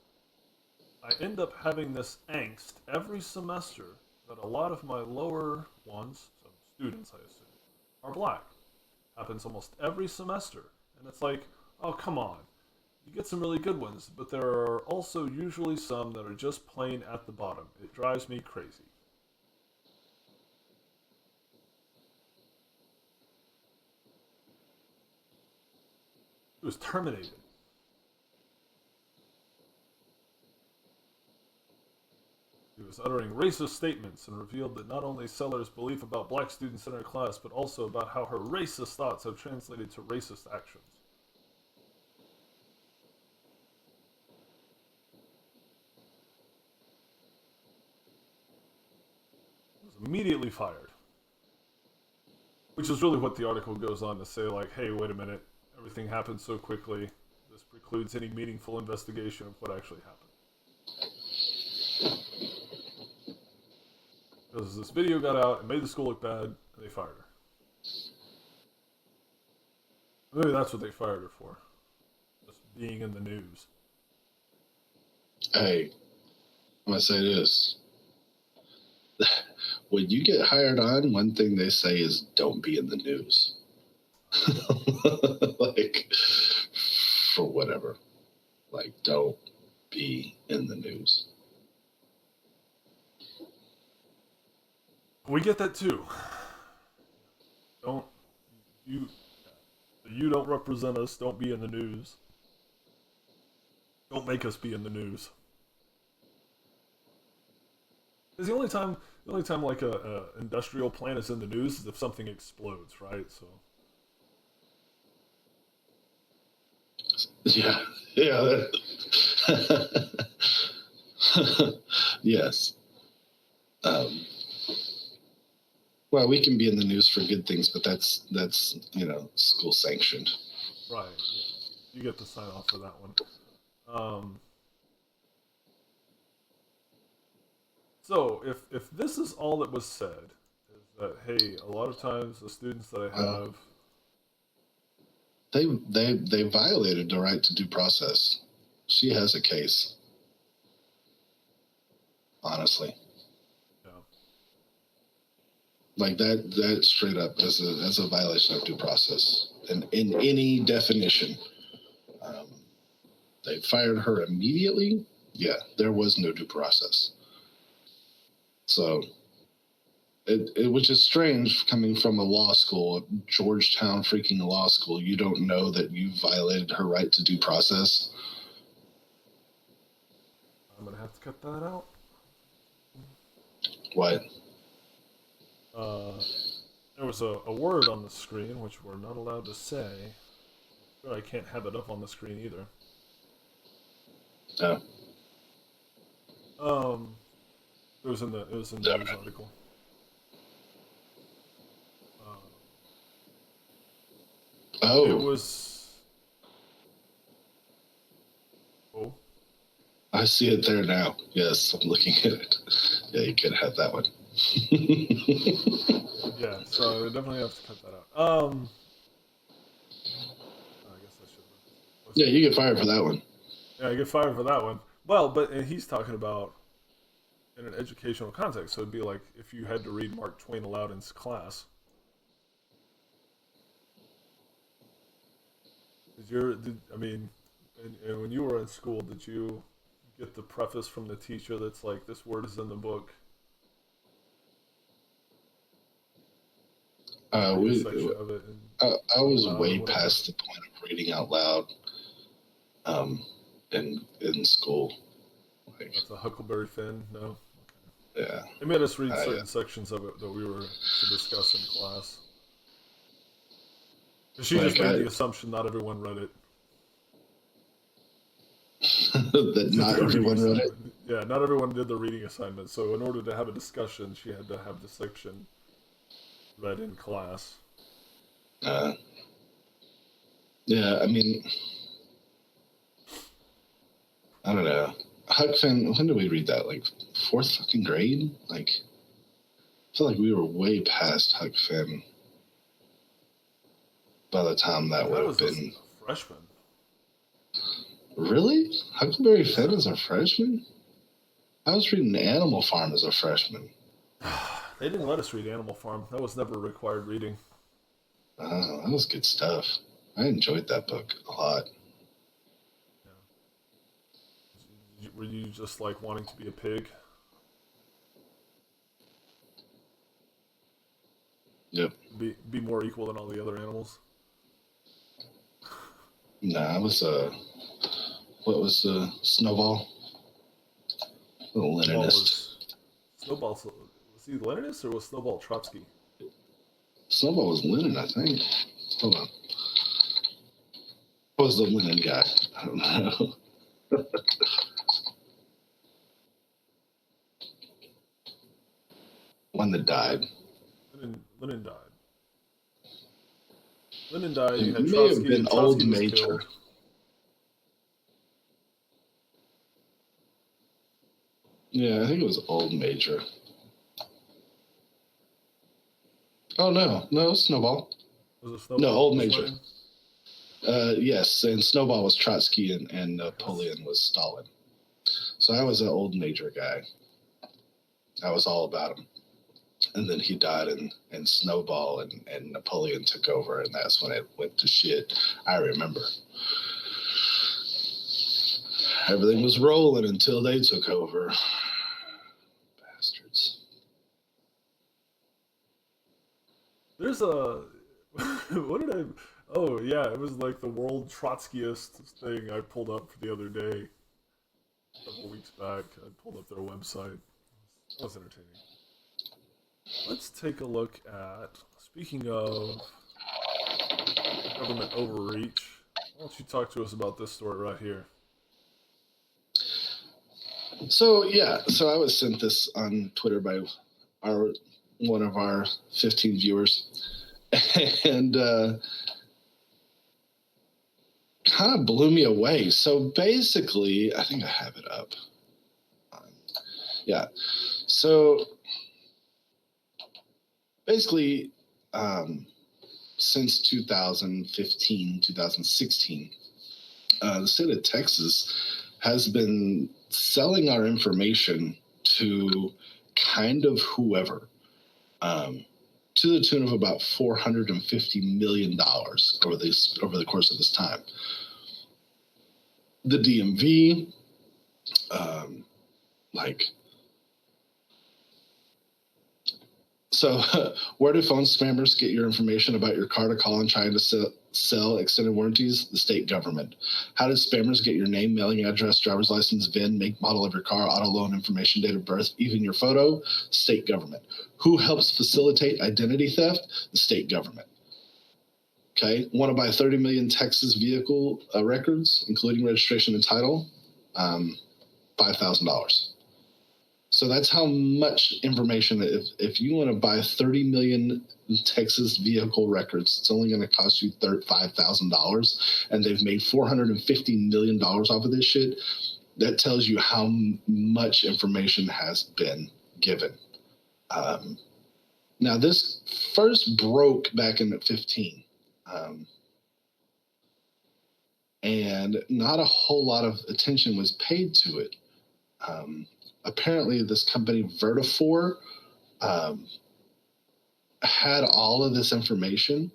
I end up having this angst every semester that a lot of my lower ones, so students I assume, are black. Happens almost every semester. And it's like, oh, come on. You get some really good ones, but there are also usually some that are just plain at the bottom. It drives me crazy." He was terminated. He was uttering racist statements and revealed that not only Sellers' belief about black students in her class, but also about how her racist thoughts have translated to racist actions. He was immediately fired. Which is really what the article goes on to say, like, hey, wait a minute, everything happened so quickly, this precludes any meaningful investigation of what actually happened. Because this video got out and made the school look bad, and they fired her. Maybe that's what they fired her for. Just being in the news. Hey, I'm going to say this. When you get hired on, one thing they say is don't be in the news. Like, for whatever. Like, don't be in the news. We get that too. You don't represent us, don't be in the news. Don't make us be in the news. Because the only time like a industrial plant is in the news is if something explodes, right? So Yeah. Yes. Well, we can be in the news for good things, but that's school sanctioned. Right. You get to sign off for that one. So if this is all that was said, is that hey, a lot of times the students that I have, they violated the right to due process. She has a case. Honestly. yeah, Like that straight up as a violation of due process, and in any definition. They fired her immediately. Yeah, there was no due process. So it was just strange coming from a law school, Georgetown freaking law school. You don't know that you violated her right to due process. I'm gonna have to cut that out. What? There was a word on the screen which we're not allowed to say. I'm sure I can't have it up on the screen either. No. It was in the news article. It was. Oh. I see it there now. Yes, I'm looking at it. Yeah, you can have that one. Yeah, so I definitely have to cut that out. I guess I should. Yeah, you get fired for that one. Yeah, I get fired for that one. Well, but he's talking about in an educational context, so it'd be like if you had to read Mark Twain aloud in class. And when you were in school, did you get the preface from the teacher that's like, this word is in the book? I was way past the point of reading out loud in school. Like, that's a Huckleberry Finn? No? Okay. Yeah. They made us read certain sections of it that we were to discuss in class. She just made the assumption not everyone read it. That not everyone read it? Yeah, not everyone did the reading assignment, so in order to have a discussion, she had to have the section read in class. Yeah, I mean, I don't know. Huck Finn, when did we read that? Like, fourth fucking grade? Like, I feel like we were way past Huck Finn by the time that would have been. A freshman. Really? Huckleberry Finn is a freshman? I was reading Animal Farm as a freshman. They didn't let us read Animal Farm. That was never required reading. That was good stuff. I enjoyed that book a lot. Yeah. Were you just like wanting to be a pig? Yep. Be more equal than all the other animals? Nah, I was what was Snowball? The Leninist. Snowball was he Leninist or was Snowball Trotsky? Snowball was Lenin, I think. Hold on. What was the Lenin guy? I don't know. One that died. Lenin died. Lenin died. It You had may Trotsky. have been Trotsky Old was Major. killed. Yeah, I think it was Old Major. Oh, no, Snowball. Was it Snowball? No, Old Major. Yes, and Snowball was Trotsky and Napoleon was Stalin. So I was an Old Major guy. I was all about him. And then he died, and Snowball and Napoleon took over, and that's when it went to shit. I remember. Everything was rolling until they took over. Bastards. There's a... what did I... Oh, yeah, it was like the world Trotskyist thing I pulled up the other day. A couple weeks back. I pulled up their website. That was entertaining. Let's take a look at... Speaking of government overreach, why don't you talk to us about this story right here? So I was sent this on Twitter by one of our 15 viewers, and kind of blew me away. So basically, I think I have it up. Yeah. So basically, since 2015, 2016, the state of Texas has been selling our information to kind of whoever, to the tune of about $450 million over the course of this time. The DMV, so where do phone spammers get your information about your car to call and trying to sell extended warranties? The state government. How did spammers get your name, mailing address, driver's license, VIN, make, model of your car, auto loan information, date of birth, even your photo? State government. Who helps facilitate identity theft? The state government. Okay. Want to buy 30 million Texas vehicle records, including registration and title? $5,000. So that's how much information. If you want to buy 30 million Texas vehicle records, it's only going to cost you $5,000, and they've made $450 million off of this shit. That tells you how much information has been given. Now, this first broke back in 2015, and not a whole lot of attention was paid to it. Apparently, this company, Vertifor, had all of this information,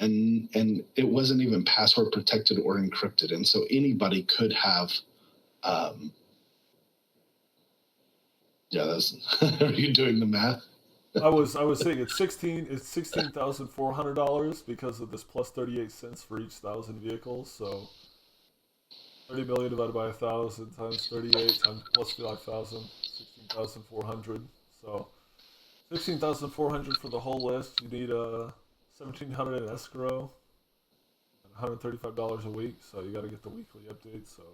and it wasn't even password protected or encrypted, and so anybody could have. That's. Are you doing the math? I was saying it's $16,400 because of this plus 38 cents for each 1,000 vehicles. So 30 million divided by 1,000 times 38 times plus 5,000, 16,400. So 16,400 for the whole list. You need $1,700 in escrow and $135 a week. So you got to get the weekly updates. So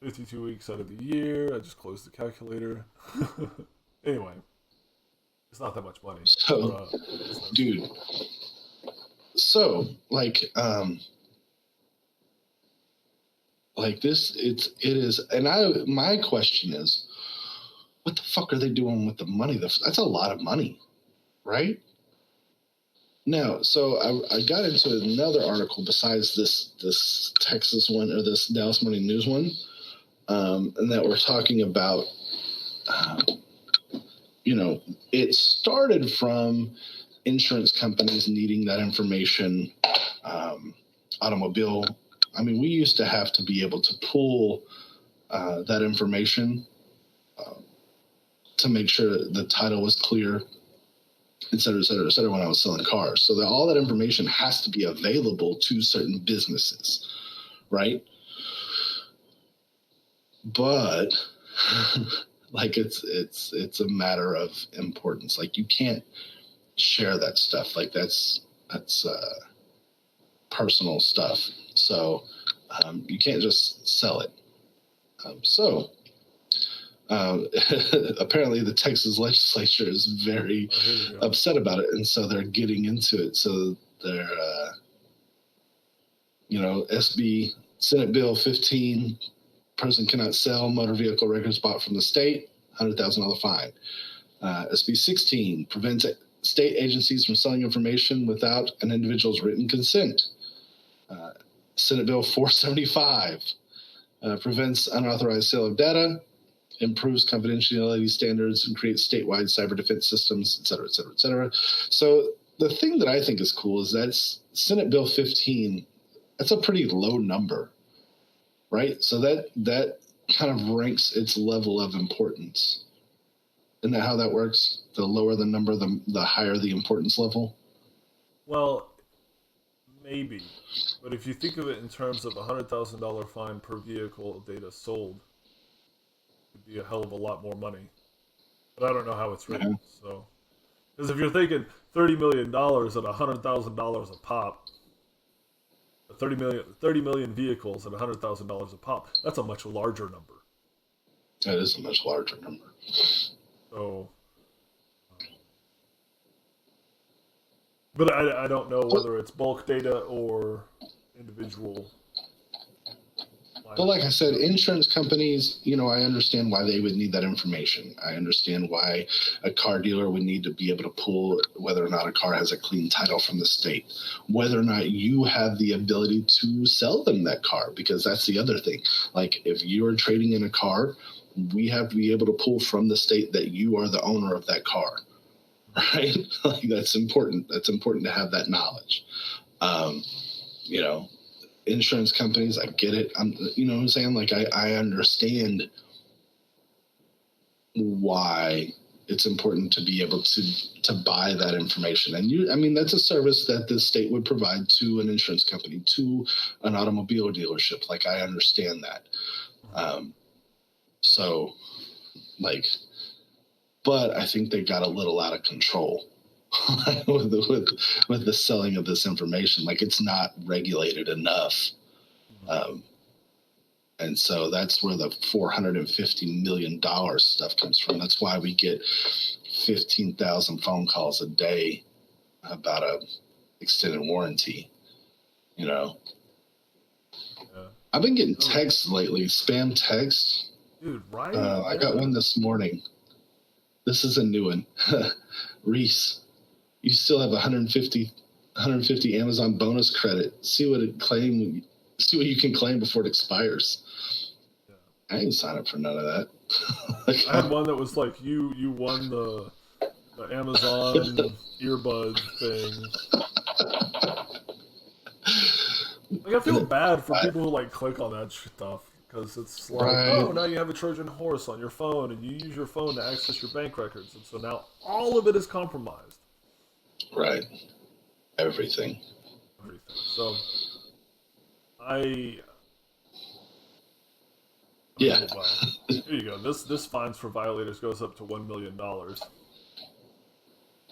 52 weeks out of the year. I just closed the calculator. Anyway, it's not that much money. So, dude. So, like this, it is, and my question is, what the fuck are they doing with the money? That's a lot of money, right? Now, so I got into another article besides this Texas one or this Dallas Morning News one, and that we're talking about, it started from insurance companies needing that information, automobile. I mean, we used to have to be able to pull that information to make sure the title was clear, et cetera, et cetera, et cetera, when I was selling cars. So that all that information has to be available to certain businesses, right? But like it's a matter of importance. Like you can't share that stuff. Like that's personal stuff. So you can't just sell it. Apparently the Texas legislature is very upset about it, and so they're getting into it. So they're, SB Senate Bill 15, person cannot sell motor vehicle records bought from the state, $100,000 fine. SB 16 prevents state agencies from selling information without an individual's written consent. Senate Bill 475 prevents unauthorized sale of data, improves confidentiality standards, and creates statewide cyber defense systems, et cetera, et cetera, et cetera. So the thing that I think is cool is that's Senate Bill 15. That's a pretty low number, right? So that kind of ranks its level of importance. Isn't that how that works? The lower the number, the higher the importance level? Well, maybe. But if you think of it in terms of a $100,000 fine per vehicle of data sold, it'd be a hell of a lot more money. But I don't know how it's written. Yeah. So, because if you're thinking $30 million at $100,000 a pop, 30 million vehicles at $100,000 a pop, that's a much larger number. That is a much larger number. So, but I don't know whether it's bulk data or individual. But like I said, insurance companies, I understand why they would need that information. I understand why a car dealer would need to be able to pull whether or not a car has a clean title from the state, whether or not you have the ability to sell them that car, because that's the other thing. Like if you're trading in a car, we have to be able to pull from the state that you are the owner of that car, right? Like that's important. That's important to have that knowledge. Insurance companies, I get it. You know what I'm saying? Like I understand why it's important to be able to buy that information. And that's a service that the state would provide to an insurance company, to an automobile dealership. Like I understand that. But I think they got a little out of control with the selling of this information. Like it's not regulated enough. And so that's where the $450 million stuff comes from. That's why we get 15,000 phone calls a day about a extended warranty, Yeah. I've been getting texts lately, spam texts. Dude, right? I got one this morning. This is a new one. Reese, you still have 150 Amazon bonus credit. See what you can claim before it expires. Yeah. I didn't sign up for none of that. I had one that was like you won the Amazon earbud thing. Like I feel bad for people who like click on that stuff, because it's like, oh, now you have a Trojan horse on your phone and you use your phone to access your bank records, and so now all of it is compromised. Right. Everything. So yeah. Well, here you go. This fines for violators goes up to $1 million.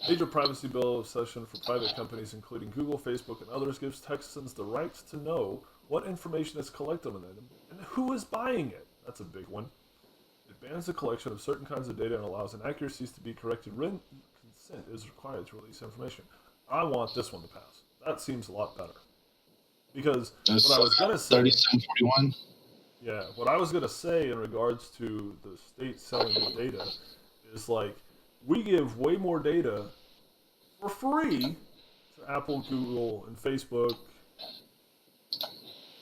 Major privacy bill obsession for private companies, including Google, Facebook, and others, gives Texans the right to know what information is collected on them and who is buying it. That's a big one. It bans the collection of certain kinds of data and allows inaccuracies to be corrected. Written consent is required to release information. I want this one to pass. That seems a lot better. Because what I was going to say... 3741? Yeah, what I was going to say in regards to the state selling the data is like, we give way more data for free to Apple, Google, and Facebook,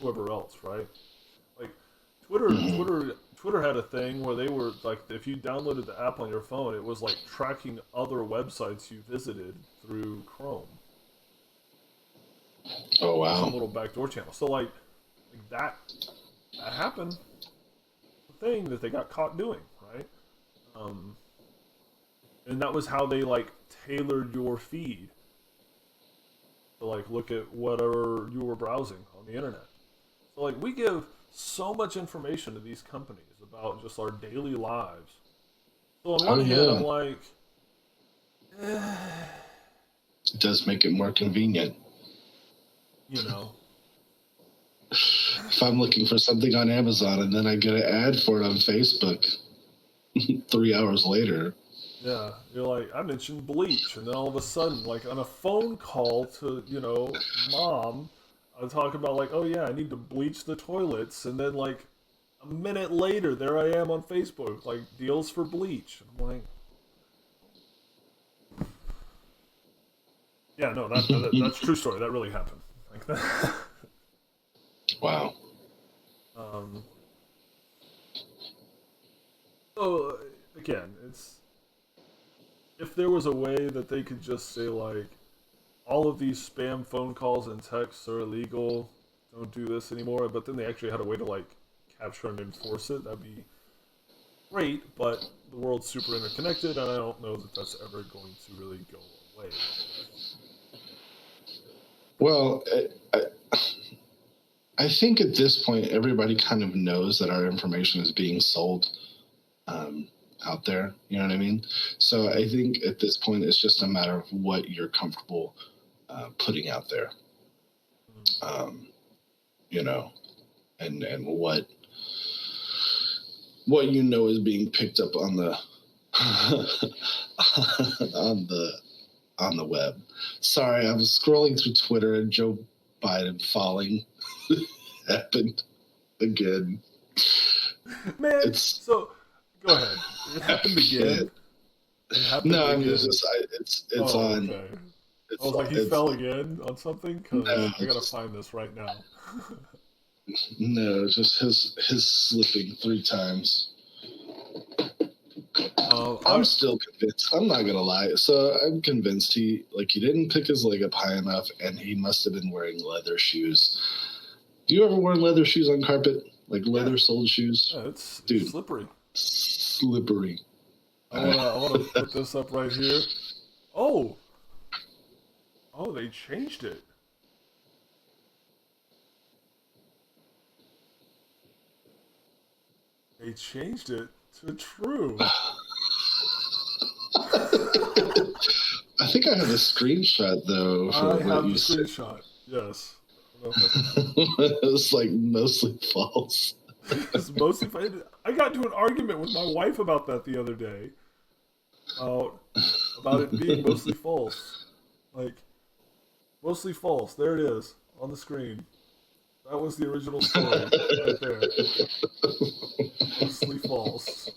whoever else, right? Like, Twitter had a thing where they were, like, if you downloaded the app on your phone, it was, like, tracking other websites you visited through Chrome. Oh, wow. Some little backdoor channel. So, like that happened. The thing that they got caught doing, right? And that was how they, like, tailored your feed to, like, look at whatever you were browsing on the internet. So, like, we give so much information to these companies about just our daily lives. So on one hand, I'm like, it does make it more convenient. You know. If I'm looking for something on Amazon and then I get an ad for it on Facebook 3 hours later. Yeah, you're like, I mentioned bleach, and then all of a sudden, like, on a phone call to, you know, mom, I talk about, like, oh yeah, I need to bleach the toilets, and then, like, a minute later, there I am on Facebook, like, deals for bleach. I'm like, yeah, no, that's a true story. That really happened. Like that. Wow. So again, it's, if there was a way that they could just say, like, all of these spam phone calls and texts are illegal, don't do this anymore, but then they actually had a way to, like, capture and enforce it, that'd be great, but the world's super interconnected, and I don't know that that's ever going to really go away. Well, I think at this point, everybody kind of knows that our information is being sold out there. You know what I mean? So I think at this point, it's just a matter of what you're comfortable putting out there. You know, and what you know is being picked up on the on the web. Sorry, I was scrolling through Twitter and Joe Biden falling happened again. Man, so go ahead. It happened again. It happened no, I mean, again. it's on. Okay. It's I was like, he fell again on something? Because no, I gotta find this right now. No, just his slipping 3 times. I'm still convinced. I'm not gonna lie. So I'm convinced he didn't pick his leg up high enough, and he must have been wearing leather shoes. Do you ever wear leather shoes on carpet, like leather-soled shoes? Yeah, it's Dude, slippery. Slippery. I wanna put this up right here. Oh, they changed it. They changed it to true. I think I have a screenshot though. I have the screenshot. Yes. It's like mostly false. It's mostly false. I got into an argument with my wife about that the other day. About it being mostly false. Like, mostly false. There it is on the screen. That was the original story right there. Mostly false.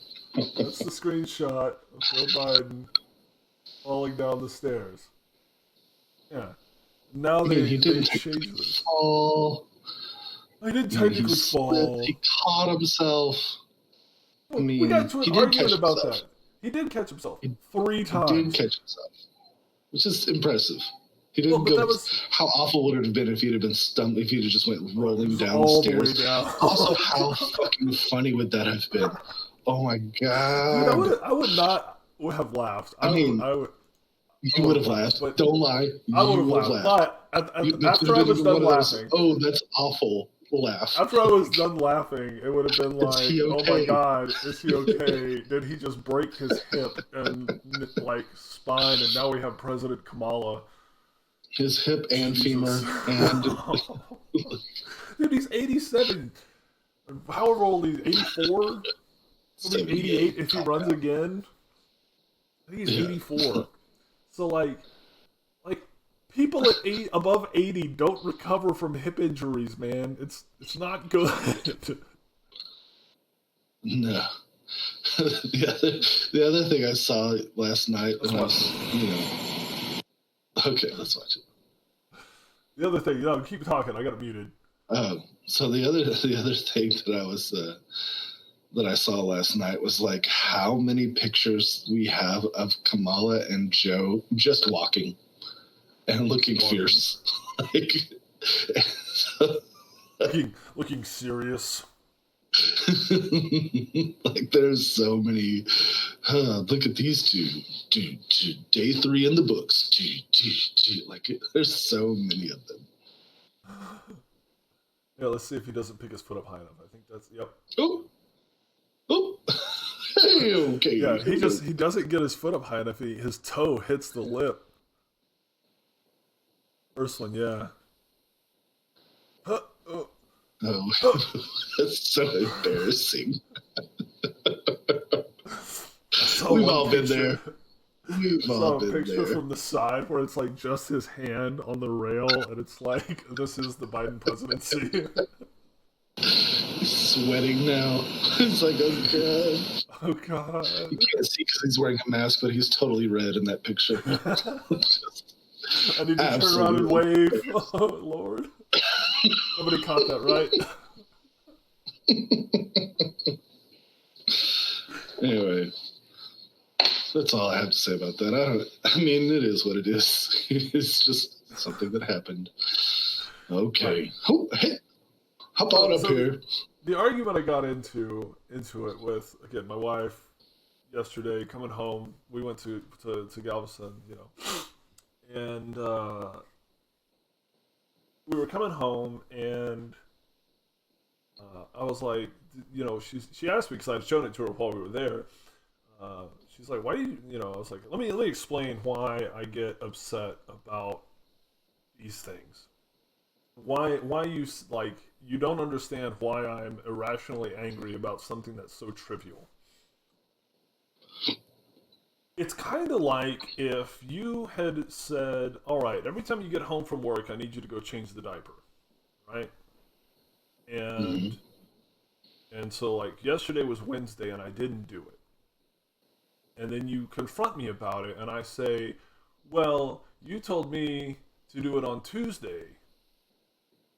That's the screenshot of Joe Biden falling down the stairs. Yeah. Now they changed it. Fall. He didn't technically fall. He caught himself. I mean, we got into an argument about that. He did catch himself 3 times. He did catch himself, which is impressive. He didn't go. How awful would it have been if he'd have been stunned? If he'd have just went rolling down the stairs? Down. Also, how fucking funny would that have been? Oh my god! Dude, I would not have laughed. You would have laughed. But don't lie. I would have laughed. But after I was done laughing, oh, that's awful. Laugh. After I was done laughing, it would have been like, okay? "Oh my god, is he okay? Did he just break his hip and like spine?" And now we have President Kamala. His hip and femur and dude, he's 87. however old he's 84, 88 if he runs again. I think he's 84. So like people at above 80 don't recover from hip injuries, man. It's not good. No. the other thing I saw last night when I was, okay, let's watch it. The other thing, keep talking. I got it muted. So the other thing that I saw last night was like how many pictures we have of Kamala and Joe just walking and looking fierce, looking serious. Like there's so many. Look at these two. Day 3 in the books. Like there's so many of them. Yeah, let's see if he doesn't pick his foot up high enough. I think that's yep. Oh. Hey, okay. Yeah, he doesn't get his foot up high enough. His toe hits the lip. First one, yeah. Oh, that's so embarrassing. We've all been there. We've all been there. A picture from the side where it's like just his hand on the rail, and it's like this is the Biden presidency. He's sweating now. It's like, oh god. You can't see because he's wearing a mask, but he's totally red in that picture. I need to turn around and wave. Oh Lord. Nobody caught that, right? Anyway, that's all I have to say about that. I mean, it is what it is. It's just something that happened. Okay. Right. Oh, hey, hop on up here. The argument I got into it with, again, my wife yesterday coming home. We went to Galveston, and we were coming home, and I was like, she asked me because I had shown it to her while we were there. She's like, why do you, I was like, let me explain why I get upset about these things. Why you don't understand why I'm irrationally angry about something that's so trivial. It's kind of like if you had said, all right, every time you get home from work, I need you to go change the diaper, right? And so like yesterday was Wednesday and I didn't do it. And then you confront me about it and I say, well, you told me to do it on Tuesday.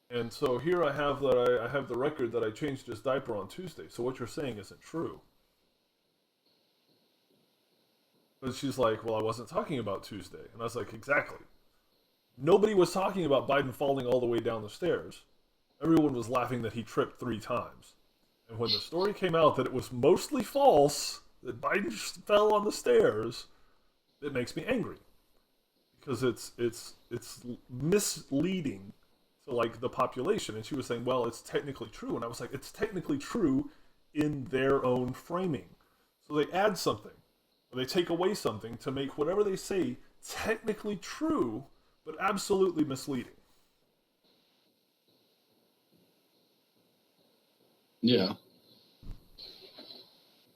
And so here I have I have the record that I changed his diaper on Tuesday. So what you're saying isn't true. But she's like, well, I wasn't talking about Tuesday. And I was like, exactly. Nobody was talking about Biden falling all the way down the stairs. Everyone was laughing that he tripped 3 times. And when the story came out that it was mostly false, that Biden just fell on the stairs, it makes me angry. Because it's misleading to like the population. And she was saying, well, it's technically true. And I was like, it's technically true in their own framing. So they add something. Or they take away something to make whatever they say technically true, but absolutely misleading. Yeah.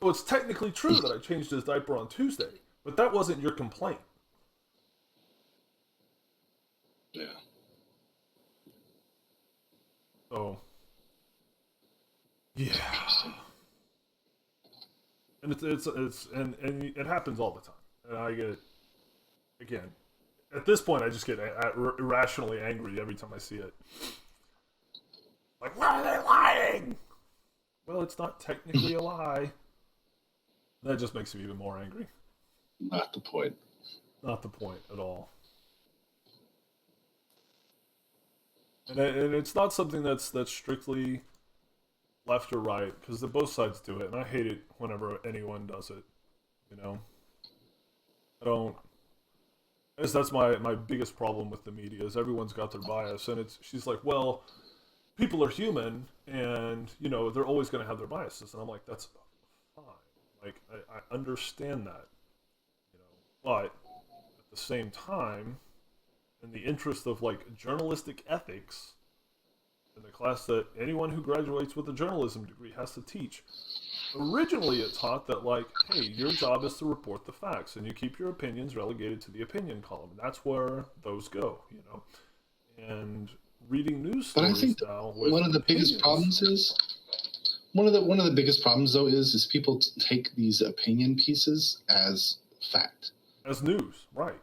So it's technically true that I changed his diaper on Tuesday, but that wasn't your complaint. Yeah. So, yeah. And it's it happens all the time. And I get, again, at this point, I just get irrationally angry every time I see it. Like, why are they lying? Well, it's not technically a lie. That just makes me even more angry. Not the point. Not the point at all. And it's not something that's strictly left or right, because both sides do it, and I hate it whenever anyone does it. I don't. I guess that's my biggest problem with the media is everyone's got their bias, and she's like, well, people are human, and they're always going to have their biases, and I'm like, that's fine. Like I understand that, but at the same time, in the interest of like journalistic ethics, in the class that anyone who graduates with a journalism degree has to teach. Originally, it taught that, like, hey, your job is to report the facts, and you keep your opinions relegated to the opinion column. That's where those go, you know. And reading news stories but I think now. One of the biggest problems though is people take these opinion pieces as fact, as news, right?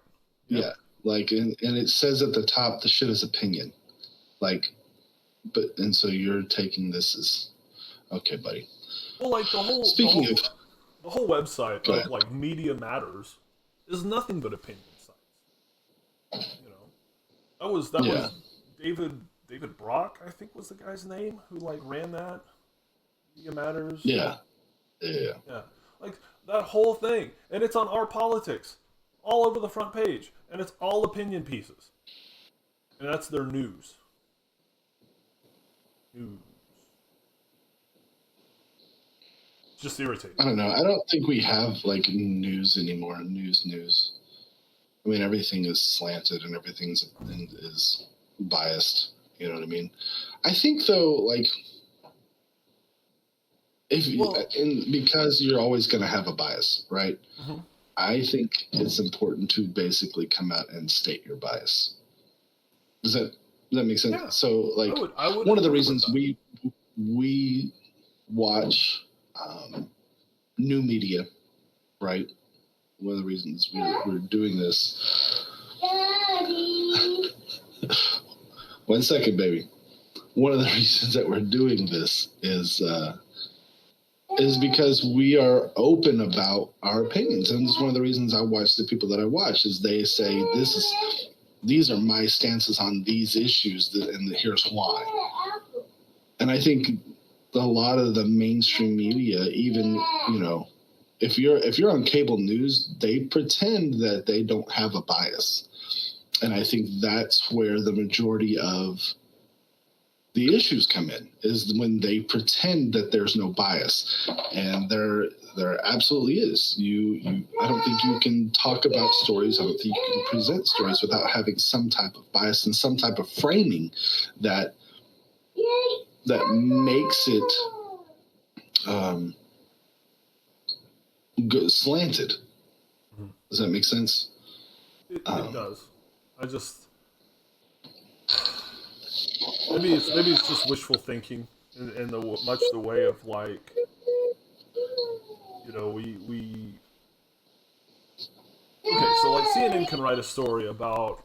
Yeah, like and it says at the top the shit is opinion, like, and so you're taking this as okay, buddy. Well, like the whole website of like Media Matters is nothing but opinion sites. You know, that was David Brock, I think was the guy's name, who like ran that Media Matters. Yeah. Like that whole thing, and it's on Our Politics, all over the front page, and it's all opinion pieces, and that's their news. Just irritating. I don't know. I don't think we have like news anymore. News. I mean, everything is slanted and everything is biased. You know what I mean? I think though, like, because you're always going to have a bias, right? Mm-hmm. I think it's important to basically come out and state your bias. Does that make sense? Yeah. So, like, I would one of the reasons we watch new media, right? One of the reasons we're doing this. Daddy. 1 second, baby. One of the reasons that we're doing this is because we are open about our opinions, and it's one of the reasons I watch the people that I watch is they say these are my stances on these issues, and here's why. And I think a lot of the mainstream media, even, you know, if you're on cable news, they pretend that they don't have a bias. And I think that's where the majority of the issues come in, is when they pretend that there's no bias. And there absolutely is. I don't think you can talk about stories, I don't think you can present stories without having some type of bias and some type of framing that makes it slanted. Mm-hmm. Does that make sense? It does. I just maybe it's just wishful thinking in much the way of, like, you know, we okay, so like CNN can write a story about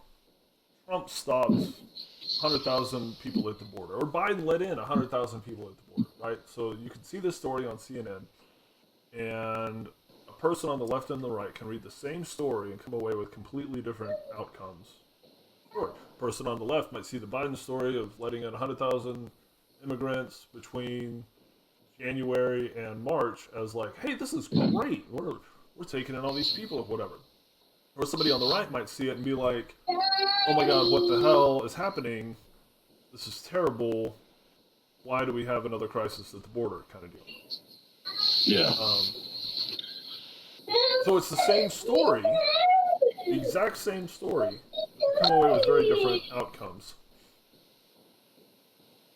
Trump stopped 100,000 people at the border, or Biden let in 100,000 people at the border, right? So you can see this story on CNN, and a person on the left and the right can read the same story and come away with completely different outcomes. Sure, a person on the left might see the Biden story of letting in 100,000 immigrants between January and March as like, hey, this is great. We're taking in all these people or whatever. Or somebody on the right might see it and be like, oh my God, what the hell is happening? This is terrible. Why do we have another crisis at the border, kind of deal? Yeah. So it's the same story, the exact same story, but come away with very different outcomes.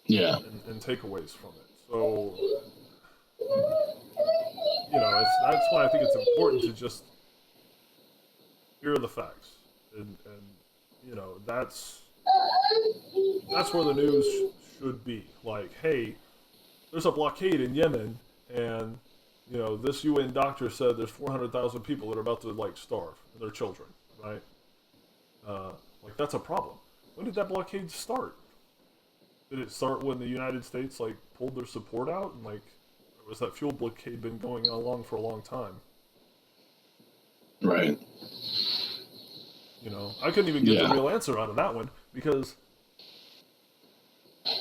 Yeah. And takeaways from it. So, you know, that's why I think it's important to just hear the facts, and you know, that's where the news should be. Like, hey, there's a blockade in Yemen, and you know, this UN doctor said there's 400,000 people that are about to like starve, and their children, right? Like, that's a problem. When did that blockade start? Did it start when the United States like pulled their support out, and like, or was that fuel blockade been going along for a long time? Right. You know, I couldn't even get the real answer out of that one, because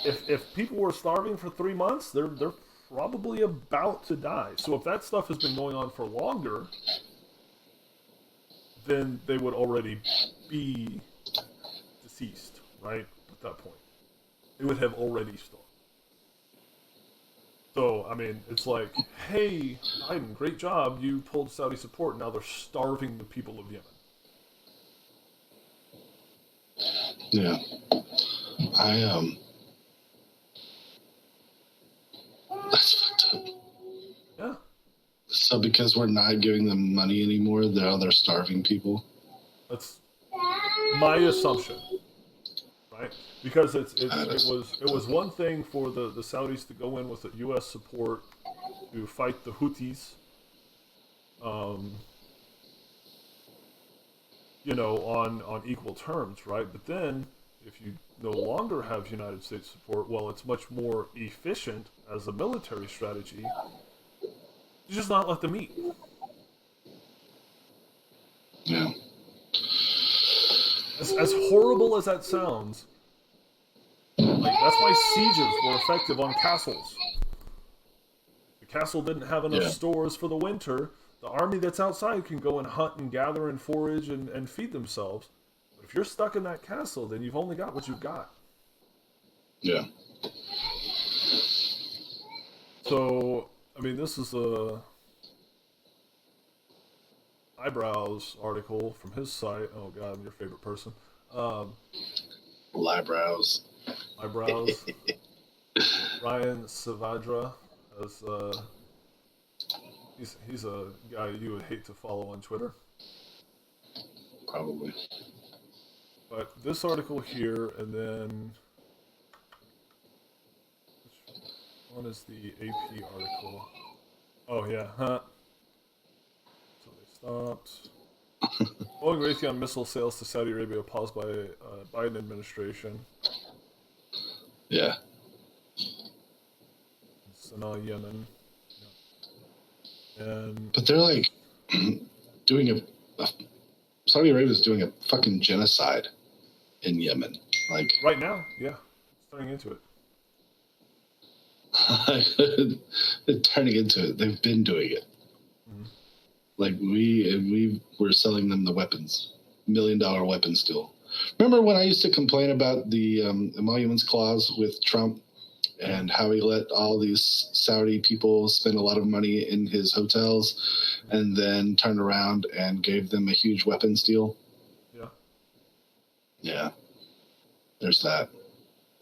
if people were starving for 3 months, they're probably about to die. So if that stuff has been going on for longer, then they would already be deceased, right? At that point, they would have already starved. So, I mean, it's like, hey, Biden, great job, you pulled Saudi support, now they're starving the people of Yemen. Yeah. That's fucked up. Yeah. So because we're not giving them money anymore, they're starving people. That's my assumption, right? Because it was one thing for the Saudis to go in with the U.S. support to fight the Houthis, on equal terms, right? But then if you no longer have United States support, well, it's much more efficient as a military strategy to just not let them eat. Yeah. As horrible as that sounds, like that's why sieges were effective on castles. If the castle didn't have enough stores for the winter, the army that's outside can go and hunt and gather and forage and feed themselves. But if you're stuck in that castle, then you've only got what you've got. Yeah. So, I mean, this is a Eyebrows article from his site. Oh God, your favorite person. Eyebrows. Eyebrows. Ryan Savadra, as he's a guy you would hate to follow on Twitter. Probably. But this article here, and then which one is the AP article? Oh yeah, huh? So they stopped. Boeing Raytheon missile sales to Saudi Arabia paused by Biden administration. Yeah. Sanaa, Yemen. Yeah. And but they're like doing Saudi Arabia is doing a fucking genocide in Yemen. Like right now, yeah, turning into it. They're turning into it. They've been doing it. Mm-hmm. Like we were selling them the weapons, $1 million weapons deal. Remember when I used to complain about the emoluments clause with Trump and how he let all these Saudi people spend a lot of money in his hotels and then turned around and gave them a huge weapons deal? Yeah. Yeah. There's that.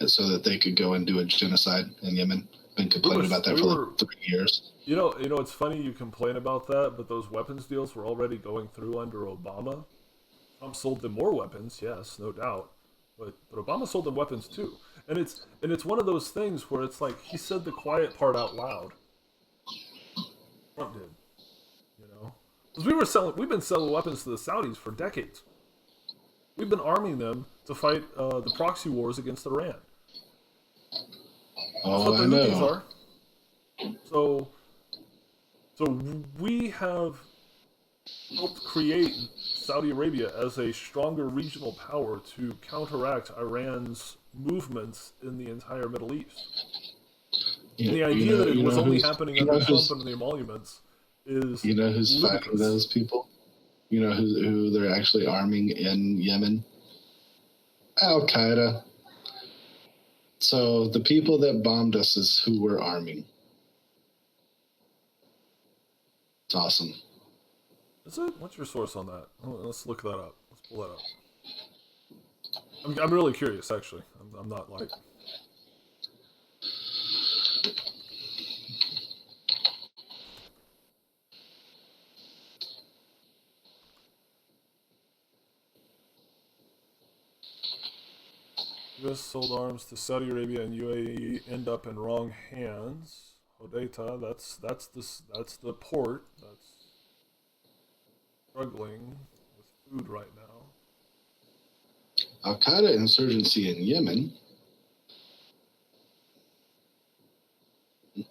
And so that they could go and do a genocide in Yemen. Been complaining about that for like 3 years. You know, it's funny you complain about that, but those weapons deals were already going through under Obama. Trump sold them more weapons, yes, no doubt. But Obama sold them weapons too. And it's one of those things where it's like he said the quiet part out loud. Trump did. Because we've been selling weapons to the Saudis for decades. We've been arming them to fight the proxy wars against Iran. That's what the Houthis are. So we have helped create Saudi Arabia as a stronger regional power to counteract Iran's movements in the entire Middle East. Yeah, and the idea that it was only happening under Trump and the emoluments is who's ludicrous. Fighting those people? You know who they're actually arming in Yemen? Al-Qaeda. So the people that bombed us is who we're arming. It's awesome. Is it? What's your source on that? Let's look that up. Let's pull that up. I'm really curious, actually. I'm not like... U.S. sold arms to Saudi Arabia and UAE end up in wrong hands. Hodeidah, that's the port that's struggling with food right now. Al-Qaeda insurgency in Yemen. That's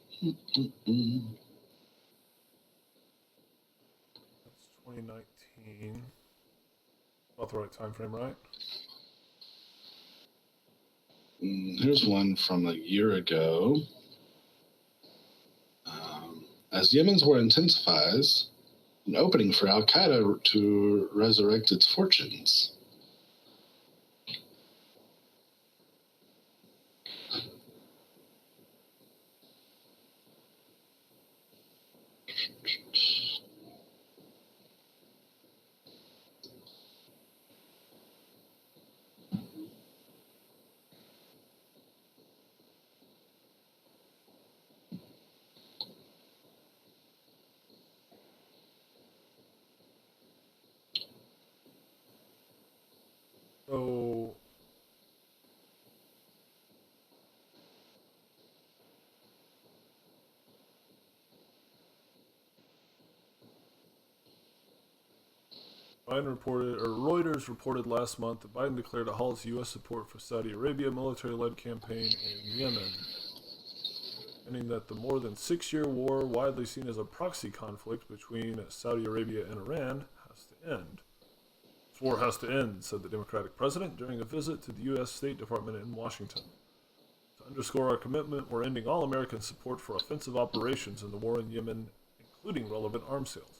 2019. About the right time frame, right? Here's one from a year ago. As Yemen's war intensifies, an opening for Al-Qaeda to resurrect its fortunes. So Reuters reported last month that Biden declared a halt to U.S. support for Saudi Arabia military-led campaign in Yemen, meaning that the more than 6-year war, widely seen as a proxy conflict between Saudi Arabia and Iran, has to end. This war has to end, said the Democratic president during a visit to the U.S. State Department in Washington. To underscore our commitment, we're ending all American support for offensive operations in the war in Yemen, including relevant arms sales.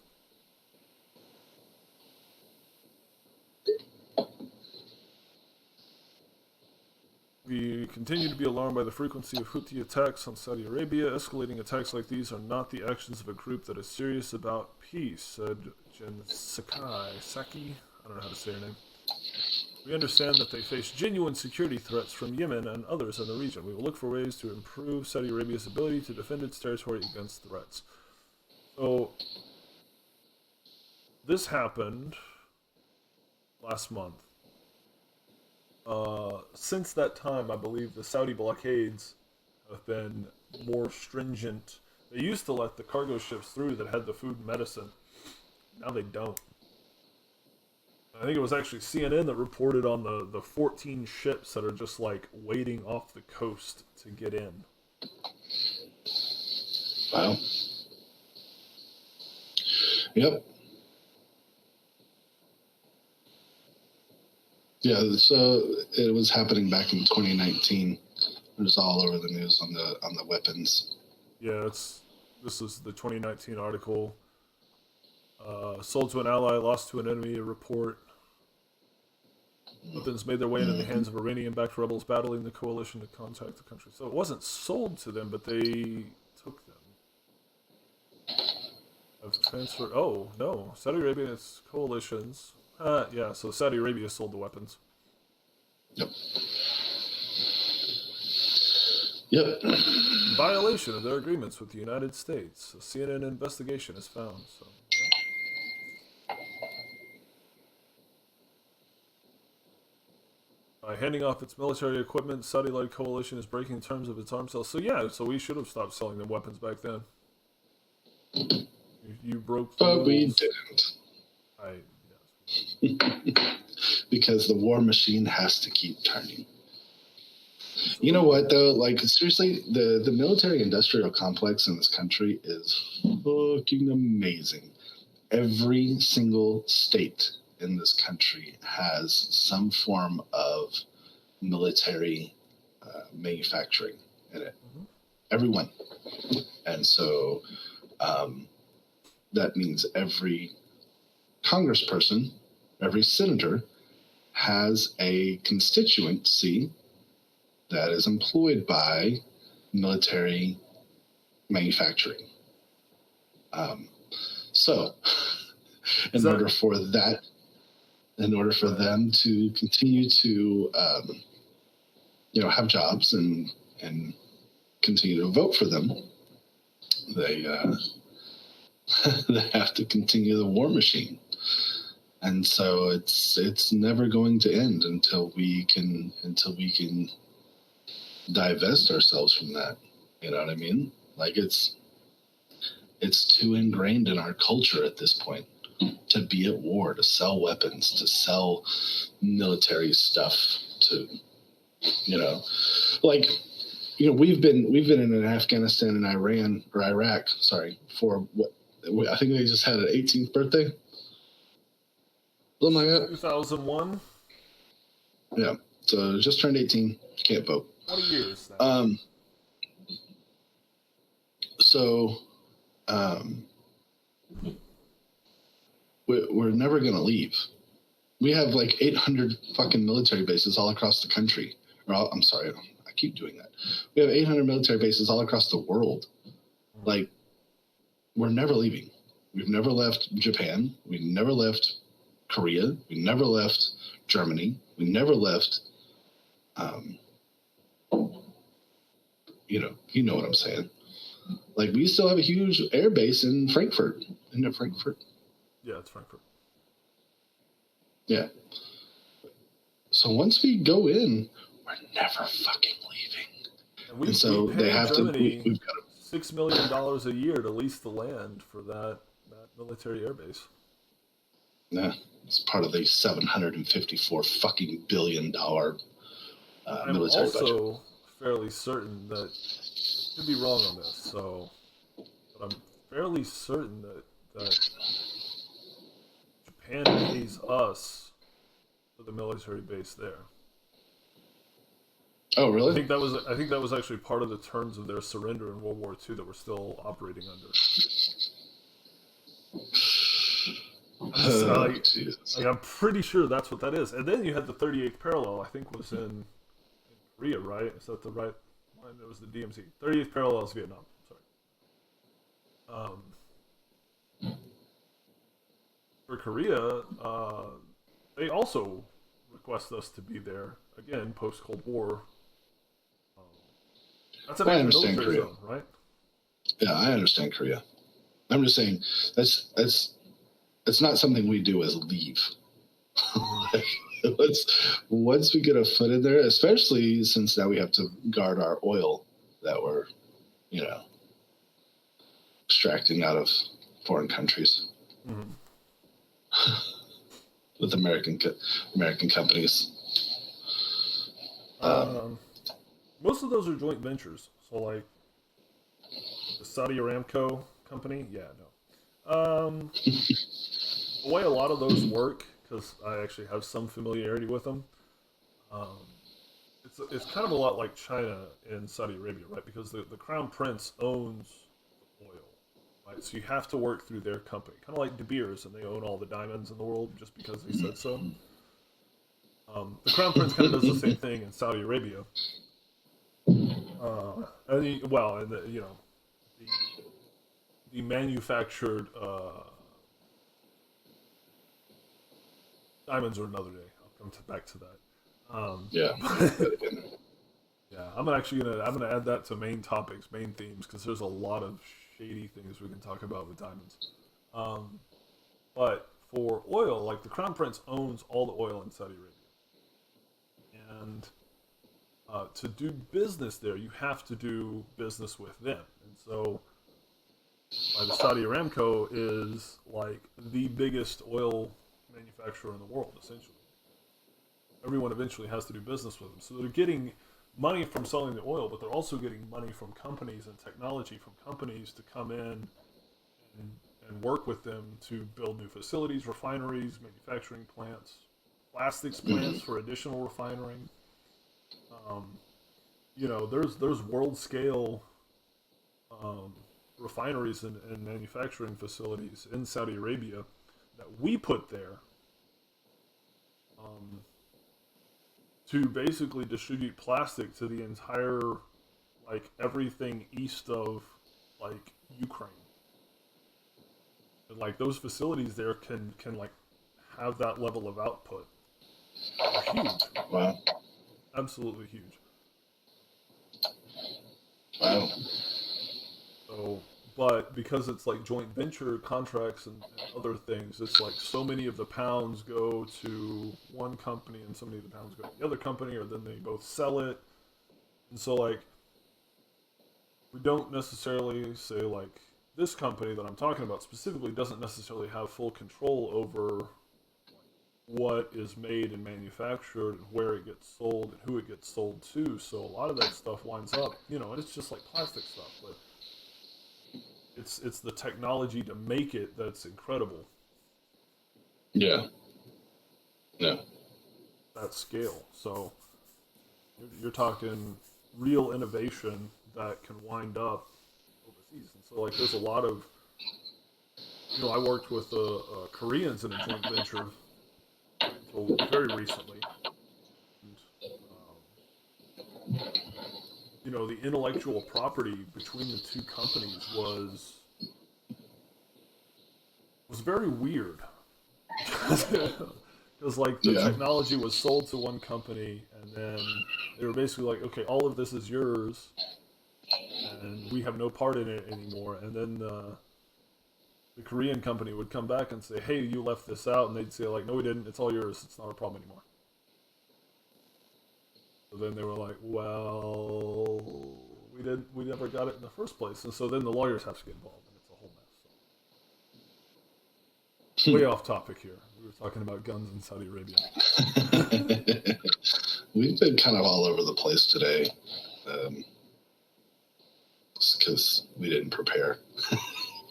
We continue to be alarmed by the frequency of Houthi attacks on Saudi Arabia. Escalating attacks like these are not the actions of a group that is serious about peace, said Jen Saki. I don't know how to say her name. We understand that they face genuine security threats from Yemen and others in the region. We will look for ways to improve Saudi Arabia's ability to defend its territory against threats. So, this happened last month. Since that time, I believe the Saudi blockades have been more stringent. They used to let the cargo ships through that had the food and medicine. Now they don't. I think it was actually CNN that reported on the 14 ships that are just like waiting off the coast to get in. Wow. Yep. Yeah, so it was happening back in 2019. It was all over the news on the weapons. Yeah, this is the 2019 article. Sold to an ally, lost to an enemy. A report. Weapons made their way into the hands of Iranian-backed rebels battling the coalition to contact the country. So it wasn't sold to them, but they took them. Have transferred. Oh no, Saudi Arabia and its coalitions. Yeah, so Saudi Arabia sold the weapons. Yep. Yep. Violation of their agreements with the United States. A CNN investigation is found. So. By handing off its military equipment, Saudi-led coalition is breaking terms of its arms sales. So yeah, so we should have stopped selling them weapons back then. You broke the rules. But we didn't. Because the war machine has to keep turning. You know what, though? Like, seriously, the military-industrial complex in this country is fucking amazing. Every single state in this country has some form of military manufacturing in it. Mm-hmm. Everyone. And so that means every congressperson, every senator has a constituency that is employed by military manufacturing. So, in order for them to continue to, have jobs and continue to vote for them, they they have to continue the war machine. And so it's never going to end until we can divest ourselves from that. You know what I mean? Like it's too ingrained in our culture at this point to be at war, to sell weapons, to sell military stuff, to we've been in Afghanistan and Iraq, for what I think they just had an 18th birthday. Something like that. 2001. Yeah, so just turned 18. Can't vote. 20 years now. We're never going to leave. We have like 800 fucking military bases all across the country. I'm sorry, I keep doing that. We have 800 military bases all across the world. Like, we're never leaving. We've never left Japan. We've never left Korea. We never left Germany. We never left, you know what I'm saying. Like, we still have a huge air base in Frankfurt. Isn't it Frankfurt? Yeah, it's Frankfurt. Yeah. So once we go in, we're never fucking leaving. And so we they have Germany to. We've got $6 million a year to lease the land for that military airbase. Yeah, it's part of the $754 fucking billion military I'm also budget. fairly certain that, could be wrong on this, but I'm fairly certain that Japan pays us for the military base there. Oh, really? I think that was actually part of the terms of their surrender in World War II that we're still operating under. I'm pretty sure that's what that is. And then you had the 38th parallel, I think was in Korea, right? Is that the right one? It was the DMZ. 38th parallel is Vietnam. Sorry. For Korea, they also request us to be there, again, post-Cold War. That's an active military zone, right? Yeah, I understand Korea. I'm just saying that's not something we do as leave. Once we get a foot in there, especially since now we have to guard our oil that we're, extracting out of foreign countries with American companies. Most of those are joint ventures. So, like the Saudi Aramco company, the way a lot of those work, because I actually have some familiarity with them, it's kind of a lot like China and Saudi Arabia, right? Because the crown prince owns the oil, right? So you have to work through their company, kind of like De Beers, and they own all the diamonds in the world just because they said so. The crown prince kind of does the same thing in Saudi Arabia. The manufactured diamonds are another day. I'll come back to that. Yeah, I'm gonna add that to main topics, main themes, because there's a lot of shady things we can talk about with diamonds. But for oil, like the crown prince owns all the oil in Saudi Arabia, and to do business there, you have to do business with them. And so the Saudi Aramco is like the biggest oil manufacturer in the world, essentially. Everyone eventually has to do business with them. So they're getting money from selling the oil, but they're also getting money from companies and technology from companies to come in and work with them to build new facilities, refineries, manufacturing plants, plastics plants for additional refining. There's world scale refineries and manufacturing facilities in Saudi Arabia that we put there to basically distribute plastic to the entire, like, everything east of, like, Ukraine. And, like, those facilities there can like have that level of output. They're huge. Wow. Absolutely huge. Wow. So, but because it's like joint venture contracts and other things, it's like so many of the pounds go to one company and so many of the pounds go to the other company, or then they both sell it. And so, like, we don't necessarily say, like, this company that I'm talking about specifically doesn't necessarily have full control over what is made and manufactured and where it gets sold and who it gets sold to. So a lot of that stuff winds up, and it's just like plastic stuff, but it's the technology to make it that's incredible. Yeah. That scale. So you're talking real innovation that can wind up overseas. And so, like, there's a lot of, I worked with Koreans in a joint venture until very recently. And, the intellectual property between the two companies was very weird. Because, like, the technology was sold to one company, and then they were basically like, okay, all of this is yours, and we have no part in it anymore. And then the Korean company would come back and say, hey, you left this out, and they'd say, like, no, we didn't, it's all yours, it's not a problem anymore. So then they were like, well, we never got it in the first place. And so then the lawyers have to get involved, and it's a whole mess. So. Way off topic here. We were talking about guns in Saudi Arabia. We've been kind of all over the place today. Because we didn't prepare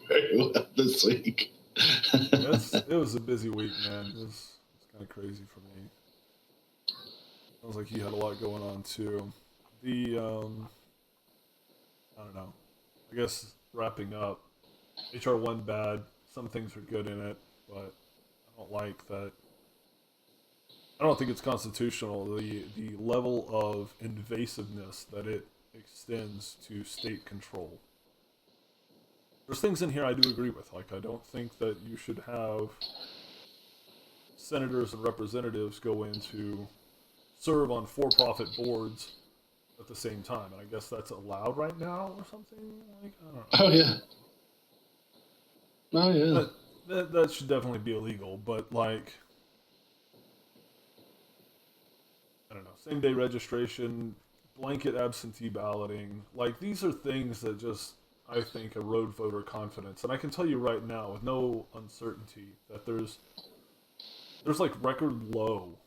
very well this week. It was a busy week, man. It's kind of crazy for me. Sounds like you had a lot going on too. I don't know. I guess wrapping up, HR1 bad. Some things are good in it, but I don't like that. I don't think it's constitutional. The level of invasiveness that it extends to state control. There's things in here I do agree with. Like, I don't think that you should have senators and representatives go in to serve on for-profit boards at the same time. And I guess that's allowed right now or something. Like, I don't know. Oh, yeah. That should definitely be illegal. But, like, I don't know. Same-day registration, blanket absentee balloting. Like, these are things that just, I think, erode voter confidence. And I can tell you right now, with no uncertainty, that there's like record low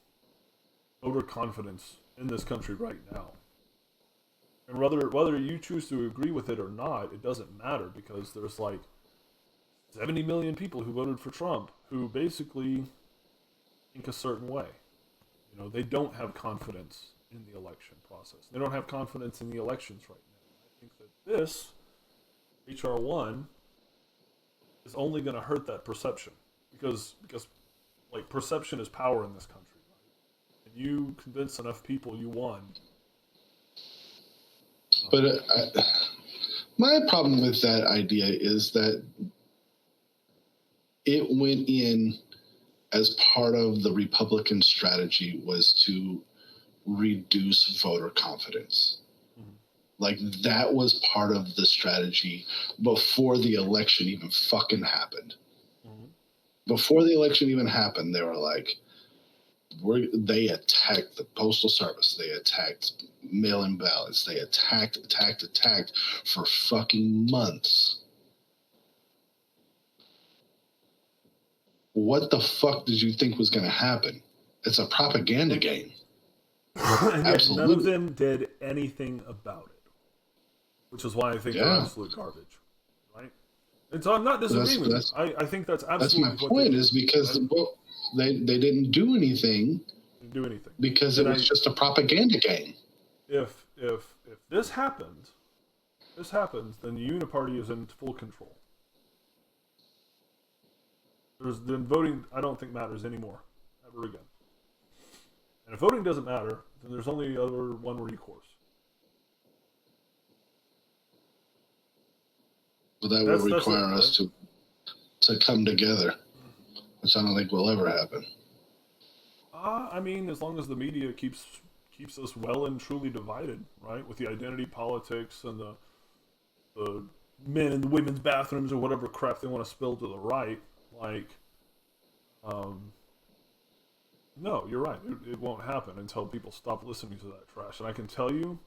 voter confidence in this country right now. And whether you choose to agree with it or not, it doesn't matter, because there's like 70 million people who voted for Trump who basically think a certain way. You know, they don't have confidence in the election process. They don't have confidence in the elections right now. I think that this HR1 is only going to hurt that perception, because like, perception is power in this country, right? And you convince enough people you won. But my problem with that idea is that it went in as part of the Republican strategy was to reduce voter confidence. Like, that was part of the strategy before the election even fucking happened. Mm-hmm. Before the election even happened, they were like, they attacked the Postal Service. They attacked mail-in ballots. They attacked for fucking months. What the fuck did you think was going to happen? It's a propaganda game. And yet none of them did anything about it. Which is why I think they're absolute garbage, right? And so I'm not disagreeing with you. I think that's absolutely that's my point. Is because they didn't do anything. Didn't do anything because it was just a propaganda game. If this happens, then the Uniparty is in full control. Then voting, I don't think, matters anymore, ever again. And if voting doesn't matter, then there's only one recourse. But that would require us to come together, which I don't think will ever happen. I mean, as long as the media keeps us well and truly divided, right? With the identity politics and the men in the women's bathrooms or whatever crap they want to spill to the right, like, no, you're right. It won't happen until people stop listening to that trash. And I can tell you.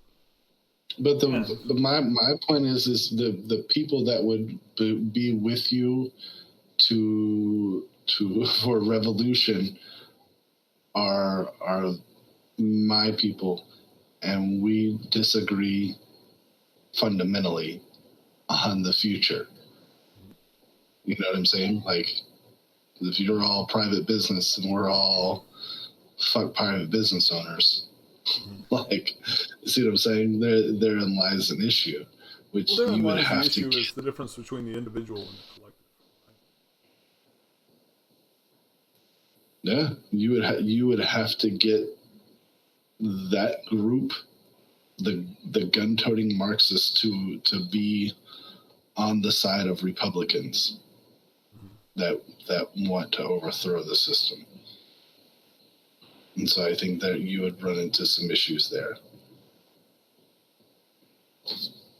But my point is the people that would be with you for revolution are my people, and we disagree fundamentally on the future. You know what I'm saying? Like, if you're all private business and we're all fuck private business owners, like, you see what I'm saying? Therein lies an issue, which you would have to. The issue is the difference between the individual and the collective. Right? Yeah, you would have to get that group, the gun-toting Marxists, to be on the side of Republicans that want to overthrow the system. And so I think that you would run into some issues there.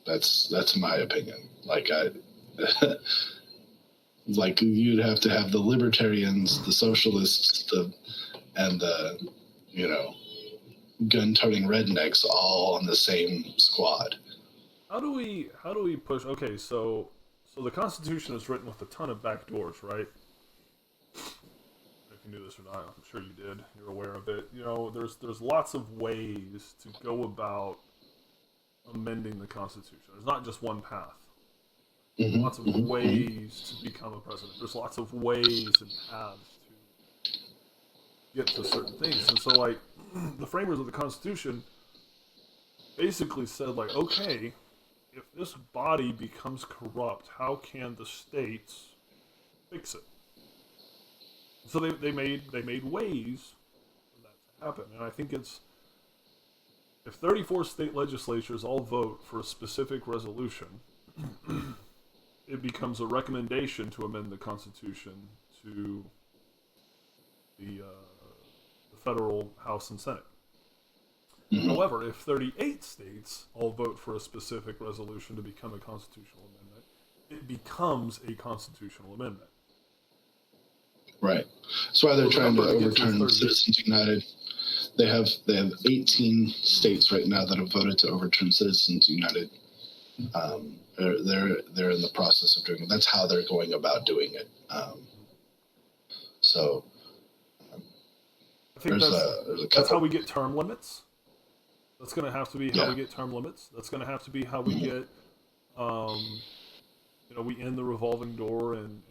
That's my opinion. Like, like, you'd have to have the libertarians, the socialists, and the, you know, gun-toting rednecks all on the same squad. How do we push? Okay, so the Constitution is written with a ton of back doors, right? If you knew this or not, I'm sure you did. You're aware of it. You know, there's lots of ways to go about amending the Constitution. There's not just one path. Mm-hmm. Lots of ways to become a president. There's lots of ways and paths to get to certain things. And so, like, the framers of the Constitution basically said, like, okay, if this body becomes corrupt, how can the states fix it? So they made ways for that to happen. And I think it's, if 34 state legislatures all vote for a specific resolution, it becomes a recommendation to amend the Constitution to the federal House and Senate. Mm-hmm. However, if 38 states all vote for a specific resolution to become a constitutional amendment, it becomes a constitutional amendment. Right. That's why they're trying to overturn Citizens United. They have 18 states right now that have voted to overturn Citizens United. They're in the process of doing it. That's how they're going about doing it. I think that's how we get term limits. That's going to have to be how we get term limits. That's going to have to be how we get, we end the revolving door and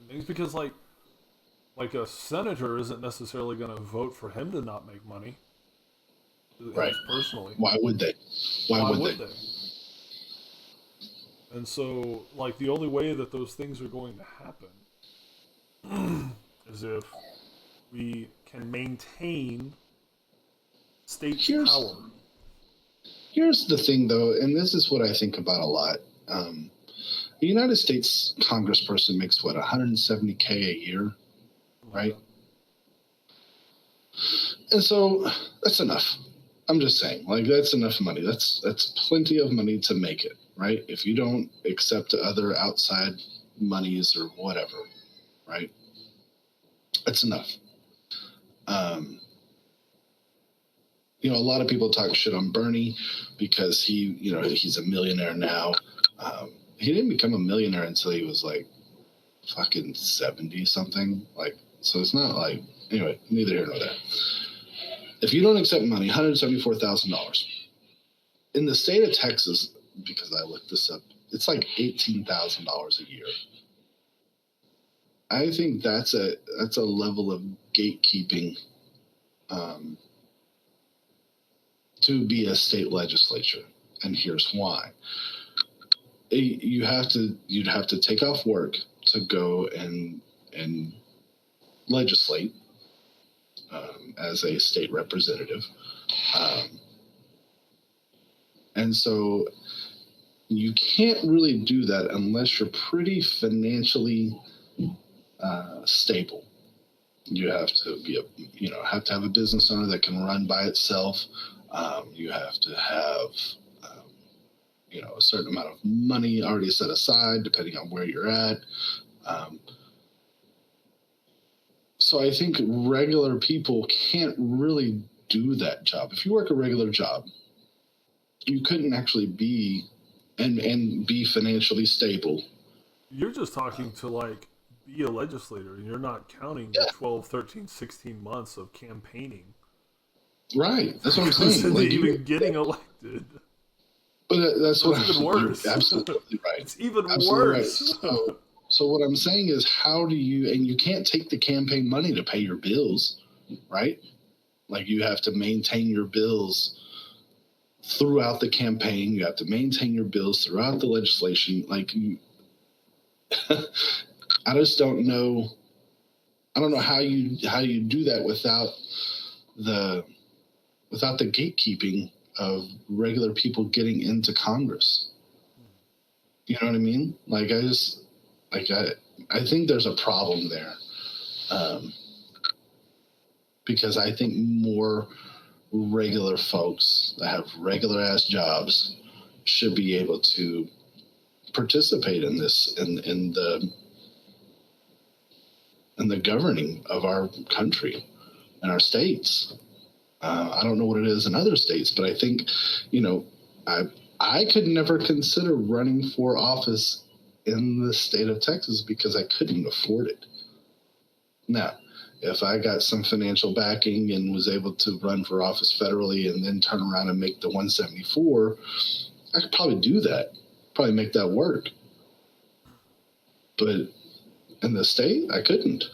things, because like a senator isn't necessarily going to vote for him to not make money. Right. Personally. Why would they? Why would they? And so, like, the only way that those things are going to happen is if we can maintain state power. Here's the thing, though, and this is what I think about a lot. The United States congressperson makes, what, $170K a year, right? And so that's enough. I'm just saying, like, that's enough money. That's plenty of money to make it, right? If you don't accept other outside monies or whatever, right? That's enough. A lot of people talk shit on Bernie because he's a millionaire now. He didn't become a millionaire until he was like fucking 70 something. Like, so it's not like, anyway, neither here nor there. If you don't accept money, $174,000 in the state of Texas, because I looked this up, it's like $18,000 a year. I think that's a level of gatekeeping to be a state legislature, and here's why. You'd have to take off work to go and legislate as a state representative, and so you can't really do that unless you're pretty financially stable. You have to be have to have a business owner that can run by itself. You have to have a certain amount of money already set aside, depending on where you're at. So I think regular people can't really do that job. If you work a regular job, you couldn't actually be and be financially stable. You're just talking to, like, be a legislator, and you're not counting the 12, 13, 16 months of campaigning. Right. That's what I'm saying. Like, even getting elected. But that's what even worse. Absolutely right. It's even absolutely worse. Right. So what I'm saying is, how do you, and you can't take the campaign money to pay your bills, right? Like, you have to maintain your bills throughout the campaign. You have to maintain your bills throughout the legislation. Like, I just don't know. I don't know how you do that without the gatekeeping of regular people getting into Congress. You know what I mean? Like, I think there's a problem there, because I think more regular folks that have regular ass jobs should be able to participate in this, in the governing of our country and our states. I don't know what it is in other states, but I think, I could never consider running for office in the state of Texas because I couldn't afford it. Now, if I got some financial backing and was able to run for office federally and then turn around and make the 174, I could probably do that, probably make that work. But in the state, I couldn't.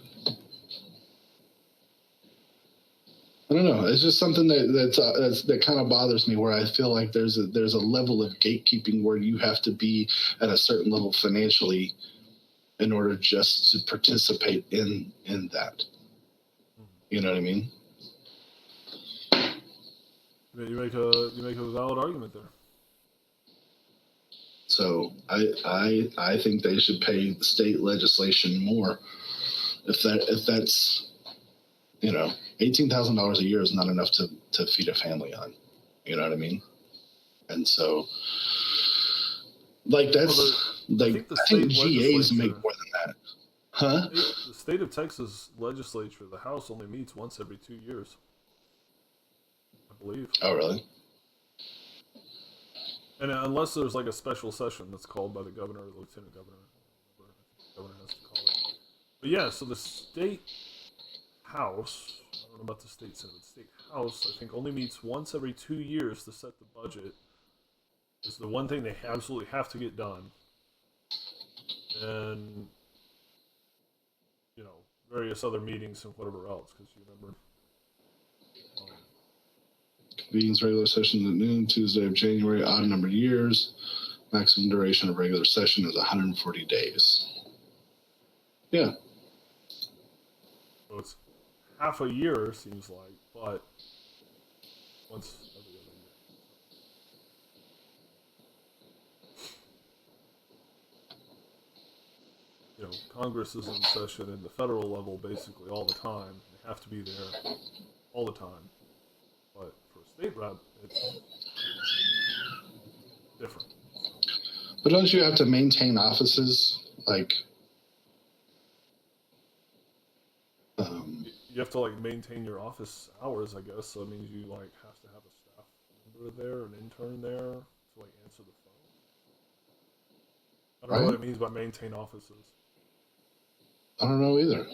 I don't know. It's just something that kind of bothers me, where I feel like there's a level of gatekeeping where you have to be at a certain level financially in order just to participate in that. You know what I mean? You make a valid argument there. So I think they should pay the state legislation more. If that's $18,000 a year is not enough to feed a family on. You know what I mean? And so, like, that's I think GAs make more than that. Huh? The state of Texas legislature, the House, only meets once every 2 years, I believe. Oh, really? And unless there's like a special session that's called by the governor or the lieutenant governor, whatever the governor has to call it. But yeah, so the state House, I don't know about the state Senate, the state House, I think, only meets once every 2 years to set the budget. It's the one thing they absolutely have to get done. And, various other meetings and whatever else, because you remember. Meetings regular session at noon, Tuesday of January, odd number of years. Maximum duration of regular session is 140 days. Yeah. So it's half a year, seems like, but once every other year. Congress is in session in the federal level basically all the time. They have to be there all the time. But for a state rep, it's different. But don't you have to maintain offices? Like, you have to maintain your office hours, I guess. So that means you have to have a staff member there, an intern there to answer the phone. I don't know what it means by maintain offices. I don't know either.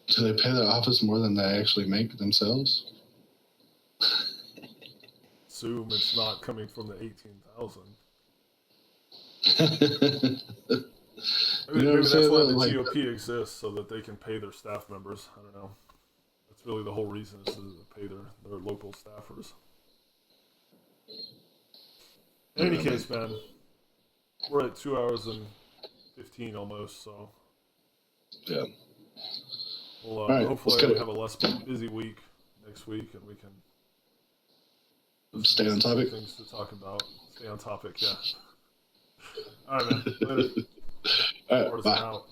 Do they pay their office more than they actually make themselves? Assume it's not coming from the 18,000. Maybe that's why the GOP exists, so that they can pay their staff members. I don't know. That's really the whole reason, is to pay their local staffers. In any case, man, we're at 2 hours and 15 almost, so yeah. We'll right, hopefully have a less busy week next week, and we can stay on topic. Things to talk about. Stay on topic, yeah. All right, man. Later. All right, bye. Out.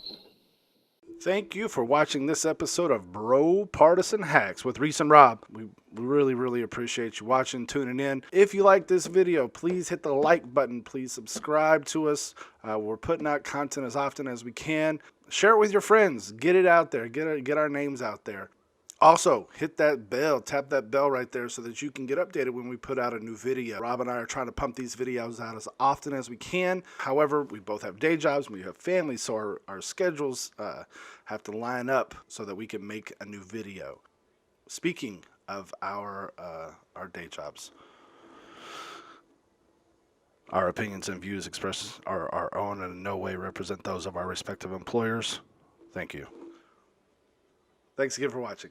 Thank you for watching this episode of BroPartisan Hacks with Reese and Rob. We really, really appreciate you watching, tuning in. If you like this video, please hit the like button. Please subscribe to us. We're putting out content as often as we can. Share it with your friends. Get it out there. Get our names out there. Also, hit that bell, tap that bell right there so that you can get updated when we put out a new video. Rob and I are trying to pump these videos out as often as we can. However, we both have day jobs, we have families, so our schedules have to line up so that we can make a new video. Speaking of our day jobs, our opinions and views expressed are our own and in no way represent those of our respective employers. Thank you. Thanks again for watching.